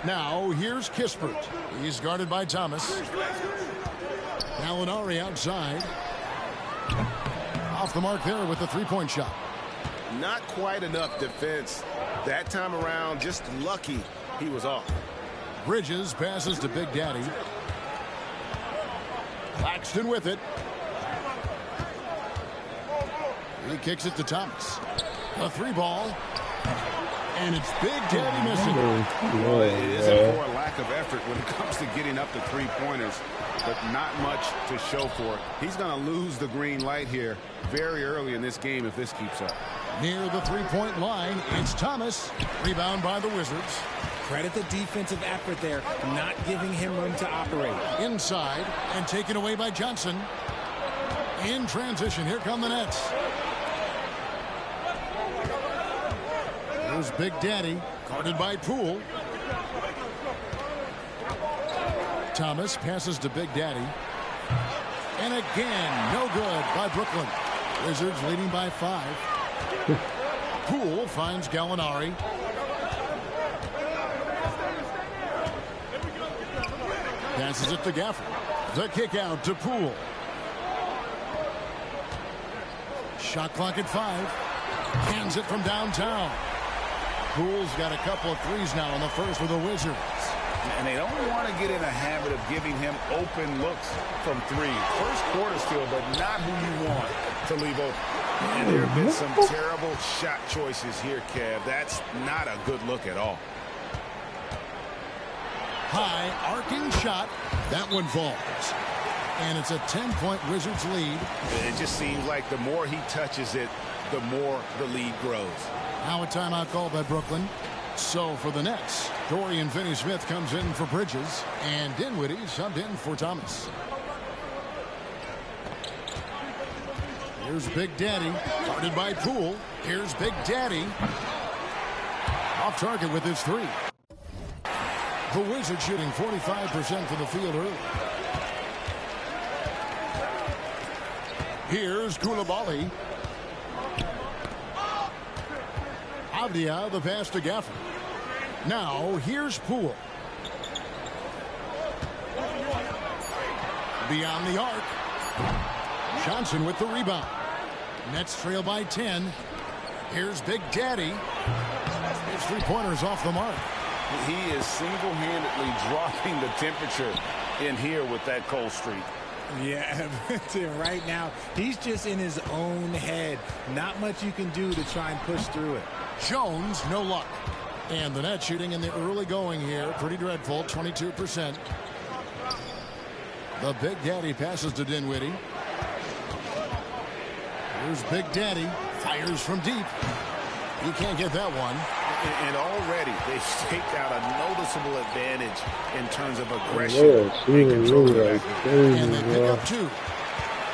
Now, here's Kispert. He's guarded by Thomas. Gallinari outside. Off the mark there with the three-point shot. Not quite enough defense. That time around, just lucky he was off. Bridges passes to Big Daddy. Claxton with it. He kicks it to Thomas. A 3-ball. And it's Big Daddy missing. It isn't for a lack of effort when it comes to getting up to three-pointers, but not much to show for it. He's going to lose the green light here very early in this game if this keeps up. Near the three-point line, it's Thomas. Rebound by the Wizards. Credit the defensive effort there, not giving him room to operate. Inside and taken away by Johnson. In transition, here come the Nets. Here's Big Daddy, guarded by Poole. Thomas passes to Big Daddy. And again, no good by Brooklyn. Wizards leading by 5. Poole finds Gallinari. Passes it to Gafford. The kick out to Poole. Shot clock at 5. Hands it from downtown. Poole's got a couple of threes now in the first with the Wizards. And they don't want to get in a habit of giving him open looks from 3. First quarter still, but not who you want to leave open. And there have been some terrible shot choices here, Kev. That's not a good look at all. High arcing shot. That one falls. And it's a 10-point Wizards lead. It just seems like the more he touches it, the more the lead grows. Now a timeout called by Brooklyn. So for the Nets, Dorian Finney-Smith comes in for Bridges, and Dinwiddie subbed in for Thomas. Here's Big Daddy, guarded by Poole. Here's Big Daddy. Off target with his 3. The Wizards shooting 45% from the field early. Here's Koulibaly. Avdia, the pass to Gafford. Now, here's Poole. Beyond the arc. Johnson with the rebound. Nets trail by 10. Here's Big Daddy. His three-pointers off the mark. He is single-handedly dropping the temperature in here with that cold streak. Yeah, right now, he's just in his own head. Not much you can do to try and push through it. Jones, no luck. And the net shooting in the early going here, pretty dreadful, 22%. The Big Daddy passes to Dinwiddie. Here's Big Daddy, fires from deep. He can't get that one. And already they've staked out a noticeable advantage in terms of aggression. And they pick up 2.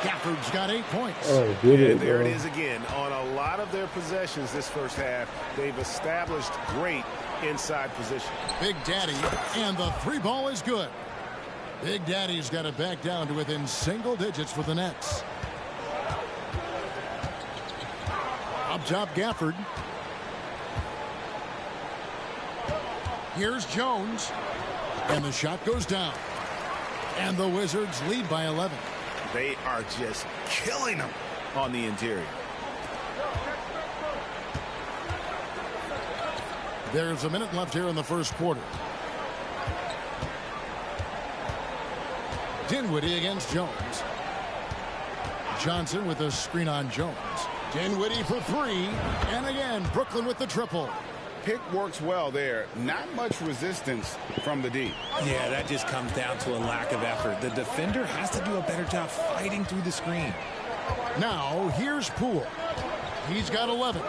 Gafford's got 8 points. And there it is again. On a lot of their possessions this first half, they've established great inside position. Big Daddy, and the 3 ball is good. Big Daddy's got it back down to within single digits for the Nets. Up top, Gafford. Here's Jones. And the shot goes down. And the Wizards lead by 11. They are just killing them on the interior. There's a minute left here in the first quarter. Dinwiddie against Jones. Johnson with a screen on Jones. Dinwiddie for 3. And again, Brooklyn with the triple. Pick works well there. Not much resistance from the D. Yeah, that just comes down to a lack of effort. The defender has to do a better job fighting through the screen. Now, here's Poole. He's got 11.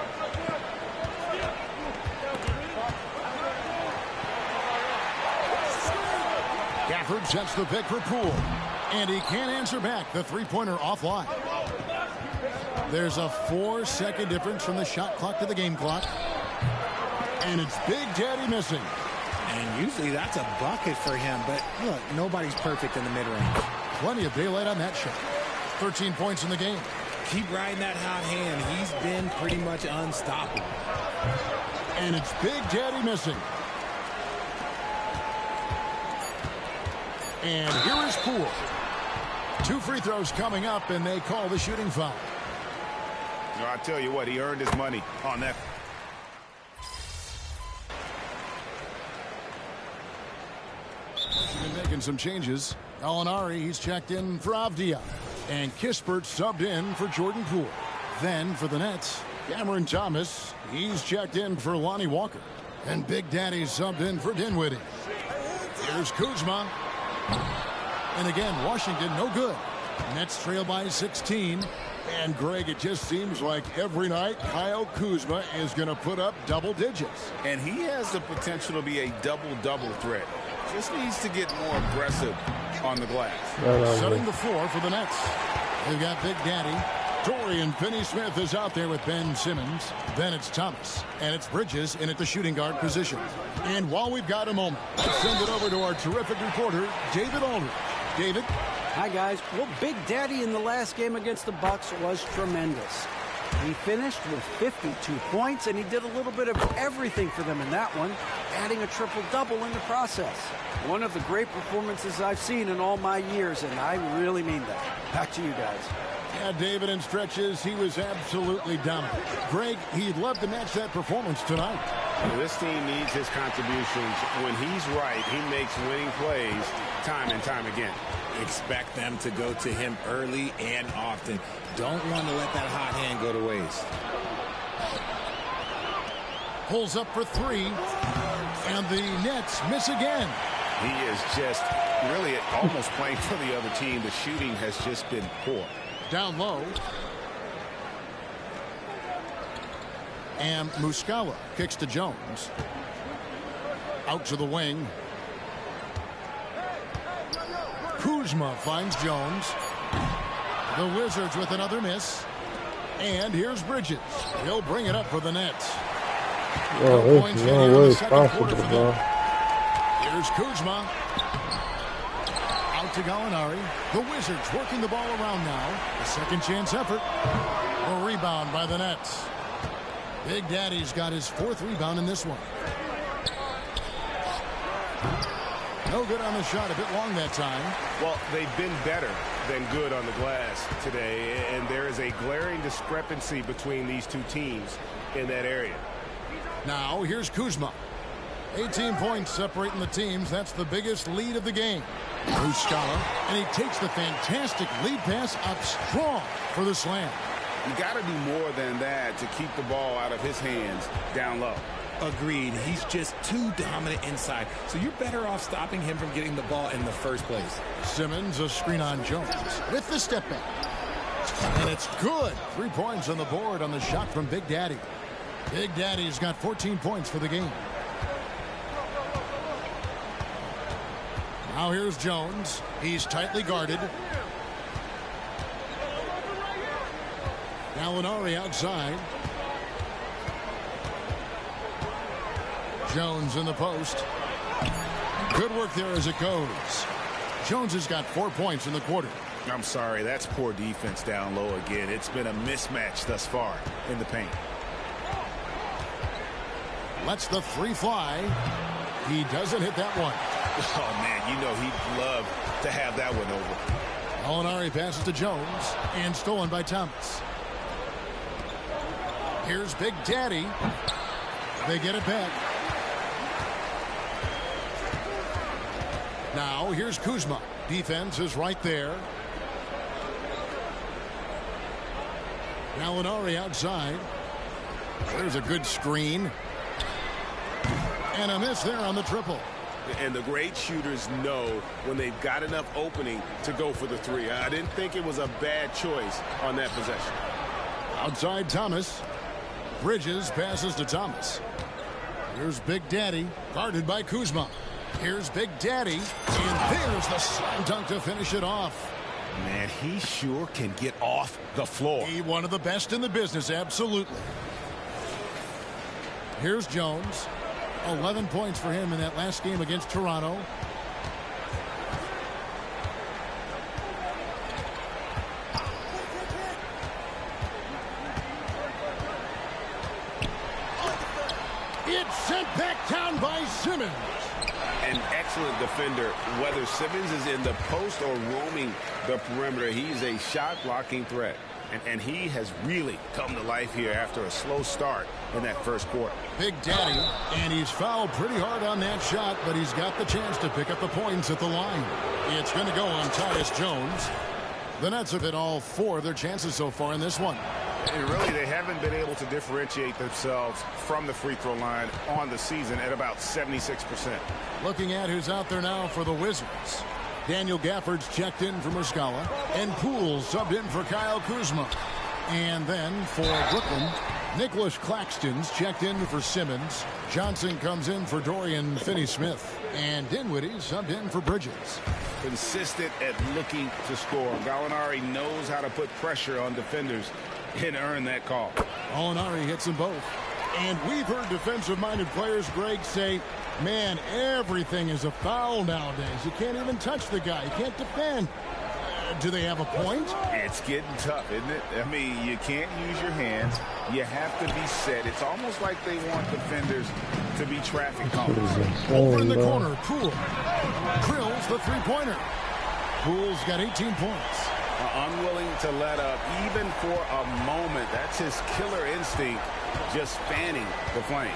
Gafford sets the pick for Poole. And he can't answer back. The three-pointer offline. There's a 4-second difference from the shot clock to the game clock. And it's Big Daddy missing. And usually that's a bucket for him. But look, nobody's perfect in the mid-range. Plenty of daylight on that shot. 13 points in the game. Keep riding that hot hand. He's been pretty much unstoppable. And it's Big Daddy missing. And here is Poole. 2 free throws coming up, and they call the shooting foul. No, I tell you what, he earned his money on that. Making some changes. Gallinari, he's checked in for Avdia. And Kispert subbed in for Jordan Poole. Then for the Nets, Cameron Thomas, he's checked in for Lonnie Walker. And Big Daddy subbed in for Dinwiddie. Here's Kuzma. And again, Washington no good. Nets trail by 16. And Greg, it just seems like every night Kyle Kuzma is going to put up double digits. And he has the potential to be a double-double threat. Just needs to get more aggressive on the glass. Setting the floor for the Nets. They've got Big Daddy. Dorian Finney-Smith is out there with Ben Simmons. Then it's Thomas. And it's Bridges in at the shooting guard position. And while we've got a moment, let's send it over to our terrific reporter, David Aldridge. David? Hi, guys. Well, Big Daddy in the last game against the Bucks was tremendous. He finished with 52 points, and he did a little bit of everything for them in that one, adding a triple-double in the process. One of the great performances I've seen in all my years, and I really mean that. Back to you guys. Yeah, David, in stretches, he was absolutely dominant. Greg, he'd love to match that performance tonight. Well, this team needs his contributions. When he's right, he makes winning plays time and time again. Expect them to go to him early and often. Don't want to let that hot hand go to waste. Pulls up for 3. And the Nets miss again. He is just really almost playing for the other team. The shooting has just been poor. Down low. And Muscala kicks to Jones. Out to the wing. Kuzma finds Jones. The Wizards with another miss. And here's Bridges. He'll bring it up for the Nets. Oh, there's no way it's possible, bro. Here's Kuzma. Out to Gallinari. The Wizards working the ball around now. A second chance effort. A rebound by the Nets. Big Daddy's got his 4th rebound in this one. No good on the shot. A bit long that time. Well, they've been better than good on the glass today, and there is a glaring discrepancy between these two teams in that area. Now here's Kuzma. 18 points separating the teams. That's the biggest lead of the game. Muscala, and he takes the fantastic lead pass up strong for the slam. You got to do more than that to keep the ball out of his hands down low. Agreed. He's just too dominant inside. So you're better off stopping him from getting the ball in the first place. Simmons, a screen on Jones with the step back. And it's good. 3 points on the board on the shot from Big Daddy. Big Daddy's got 14 points for the game. Now here's Jones. He's tightly guarded. Gallinari outside. Jones in the post. Good work there as it goes. Jones has got 4 points in the quarter. I'm sorry, that's poor defense down low again. It's been a mismatch thus far in the paint. Lets the three fly. He doesn't hit that one. Oh, man, you know he'd love to have that one over. Gallinari passes to Jones, and stolen by Thomas. Here's Big Daddy. They get it back. Now, here's Kuzma. Defense is right there. Gallinari outside. There's a good screen. And a miss there on the triple. And the great shooters know when they've got enough opening to go for the three. I didn't think it was a bad choice on that possession. Outside Thomas. Bridges passes to Thomas. Here's Big Daddy, guarded by Kuzma. Here's Big Daddy, and there's the slam dunk to finish it off. Man, he sure can get off the floor. He one of the best in the business, absolutely. Here's Jones. 11 points for him in that last game against Toronto. It's sent back down by Simmons. An excellent defender, whether Simmons is in the post or roaming the perimeter. He's a shot blocking threat. And he has really come to life here after a slow start in that first quarter. Big Daddy, and he's fouled pretty hard on that shot, but he's got the chance to pick up the points at the line. It's going to go on Tyus Jones. The Nets have hit all 4 of their chances so far in this one. And really, they haven't been able to differentiate themselves from the free throw line on the season at about 76%. Looking at who's out there now for the Wizards. Daniel Gafford's checked in for Muscala, and Poole subbed in for Kyle Kuzma. And then for Brooklyn, Nicholas Claxton's checked in for Simmons. Johnson comes in for Dorian Finney-Smith. And Dinwiddie subbed in for Bridges. Consistent at looking to score. Gallinari knows how to put pressure on defenders and earn that call. Gallinari hits them both. And we've heard defensive-minded players, Greg, say, man, everything is a foul nowadays. You can't even touch the guy. You can't defend. Do they have a point? It's getting tough, isn't it? I mean, you can't use your hands. You have to be set. It's almost like they want defenders to be traffic cops. Over in the corner, Poole drills the three-pointer. Poole's got 18 points. Unwilling to let up even for a moment. That's his killer instinct, just fanning the flame.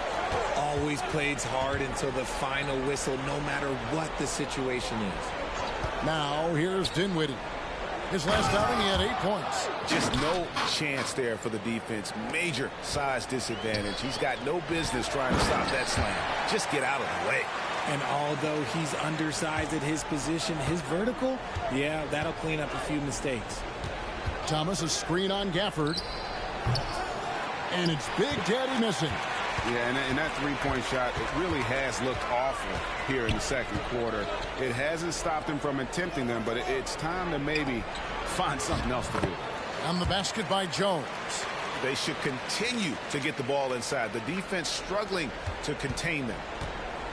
Always plays hard until the final whistle, no matter what the situation is. Now here's Dinwiddie. His last outing, he had 8 points. Just no chance there for the defense. Major size disadvantage. He's got no business trying to stop that slam. Just get out of the way. And although he's undersized at his position, his vertical, yeah, that'll clean up a few mistakes. Thomas, a screen on Gafford. And it's Big Daddy missing. Yeah, and that three-point shot, it really has looked awful here in the second quarter. It hasn't stopped him from attempting them, but it's time to maybe find something else to do. On the basket by Jones. They should continue to get the ball inside. The defense struggling to contain them.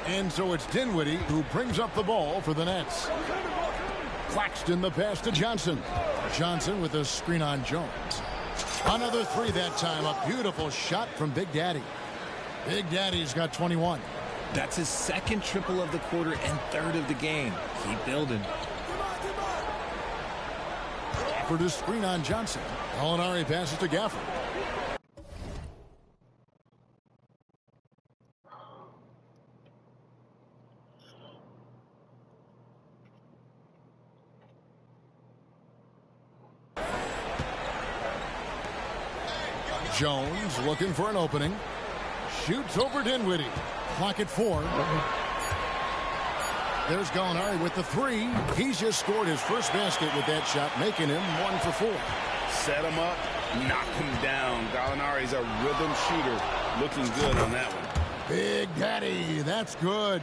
And so it's Dinwiddie who brings up the ball for the Nets. Claxton the pass to Johnson. Johnson with a screen on Jones. Another three that time. A beautiful shot from Big Daddy. Big Daddy's got 21. That's his second triple of the quarter and third of the game. Keep building. Gafford is screen on Johnson. Gallinari passes to Gafford. Jones looking for an opening. Shoots over Dinwiddie. Clock at 4. There's Gallinari with the 3. He's just scored his first basket with that shot, making him 1 for 4. Set him up, knock him down. Gallinari's a rhythm shooter. Looking good on that one. Big Daddy, that's good.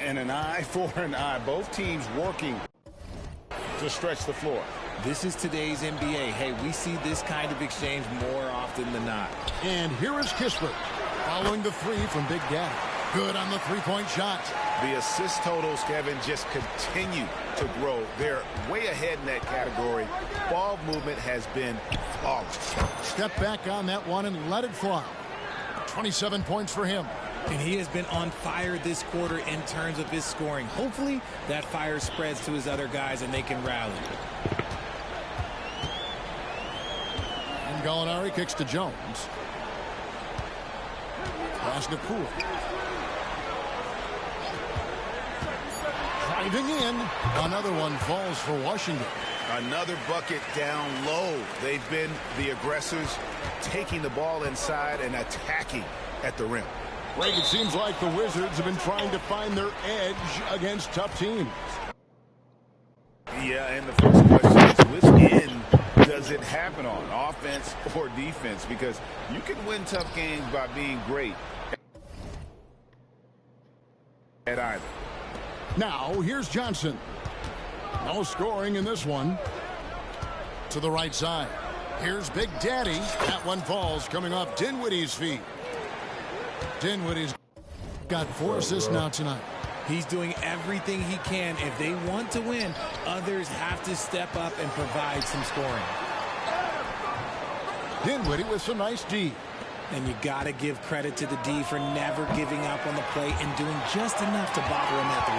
And an eye for an eye. Both teams working to stretch the floor. This is today's NBA. Hey, we see this kind of exchange more often than not. And here is Kispert following the 3 from Big Daddy. Good on the three-point shot. The assist totals, Kevin, just continue to grow. They're way ahead in that category. Ball movement has been flawless. Step back on that one and let it fly. 27 points for him. And he has been on fire this quarter in terms of his scoring. Hopefully that fire spreads to his other guys and they can rally. And Gallinari kicks to Jones. Pass to Poole. Driving in. Another one falls for Washington. Another bucket down low. They've been the aggressors, taking the ball inside and attacking at the rim. Greg, it seems like the Wizards have been trying to find their edge against tough teams. Yeah, and the first question is, which end does it happen on, offense or defense? Because you can win tough games by being great at either. Now, here's Johnson. No scoring in this one. To the right side. Here's Big Daddy. That one falls coming off Dinwiddie's feet. Dinwiddie's got 4 assists now tonight. He's doing everything he can. If they want to win, others have to step up and provide some scoring. Dinwiddie with some nice D. And you got to give credit to the D for never giving up on the play and doing just enough to bother him at the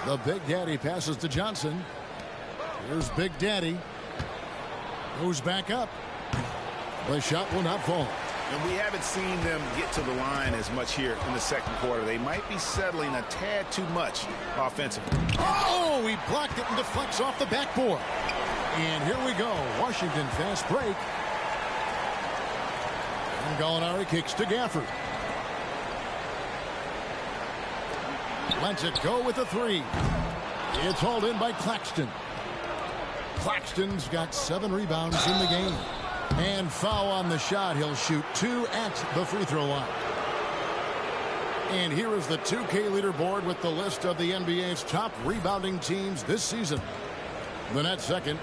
rim. The Big Daddy passes to Johnson. Here's Big Daddy. Goes back up. The shot will not fall. And we haven't seen them get to the line as much here in the second quarter. They might be settling a tad too much offensively. Oh, he blocked it and deflects off the backboard. And here we go. Washington fast break. And Gallinari kicks to Gafford. Lets it go with a 3. It's hauled in by Claxton. Claxton's got 7 rebounds in the game. And foul on the shot. He'll shoot 2 at the free throw line. And here is the 2K leaderboard with the list of the NBA's top rebounding teams this season. The net second.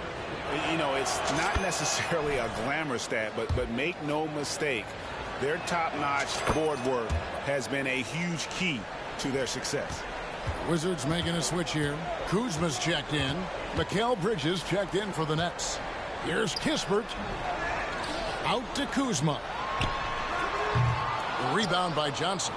You know, it's not necessarily a glamour stat, but make no mistake, their top-notch board work has been a huge key to their success. Wizards making a switch here. Kuzma's checked in. Mikal Bridges checked in for the Nets. Here's Kispert. Out to Kuzma. Rebound by Johnson.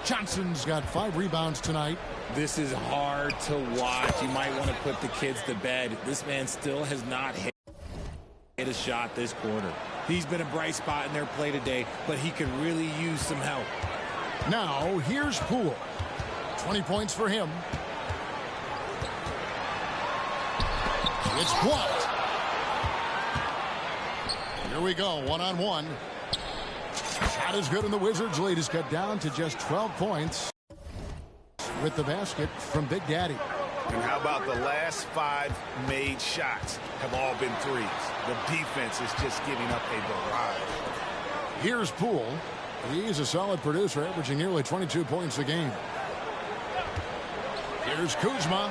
Johnson's got 5 rebounds tonight. This is hard to watch. You might want to put the kids to bed. This man still has not hit a shot this quarter. He's been a bright spot in their play today, but he could really use some help. Now, here's Poole. 20 points for him. It's blocked. Here we go, one-on-one. Shot is good, and the Wizards' lead is cut down to just 12 points with the basket from Big Daddy. And how about the last 5 made shots have all been threes? The defense is just giving up a barrage. Here's Poole. He's a solid producer, averaging nearly 22 points a game. Here's Kuzma.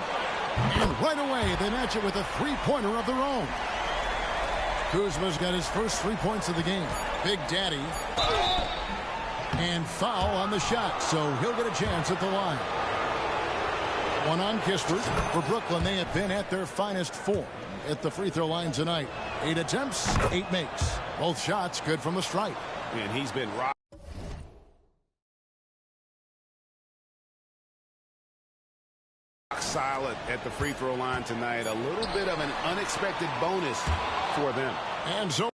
And right away, they match it with a 3-pointer of their own. Kuzma's got his first 3 points of the game. Big Daddy. And foul on the shot, so he'll get a chance at the line. One on Kispert. For Brooklyn, they have been at their finest 4 at the free throw line tonight. 8 attempts, 8 makes. Both shots good from the stripe. And he's been rock solid at the free throw line tonight. A little bit of an unexpected bonus for them. And so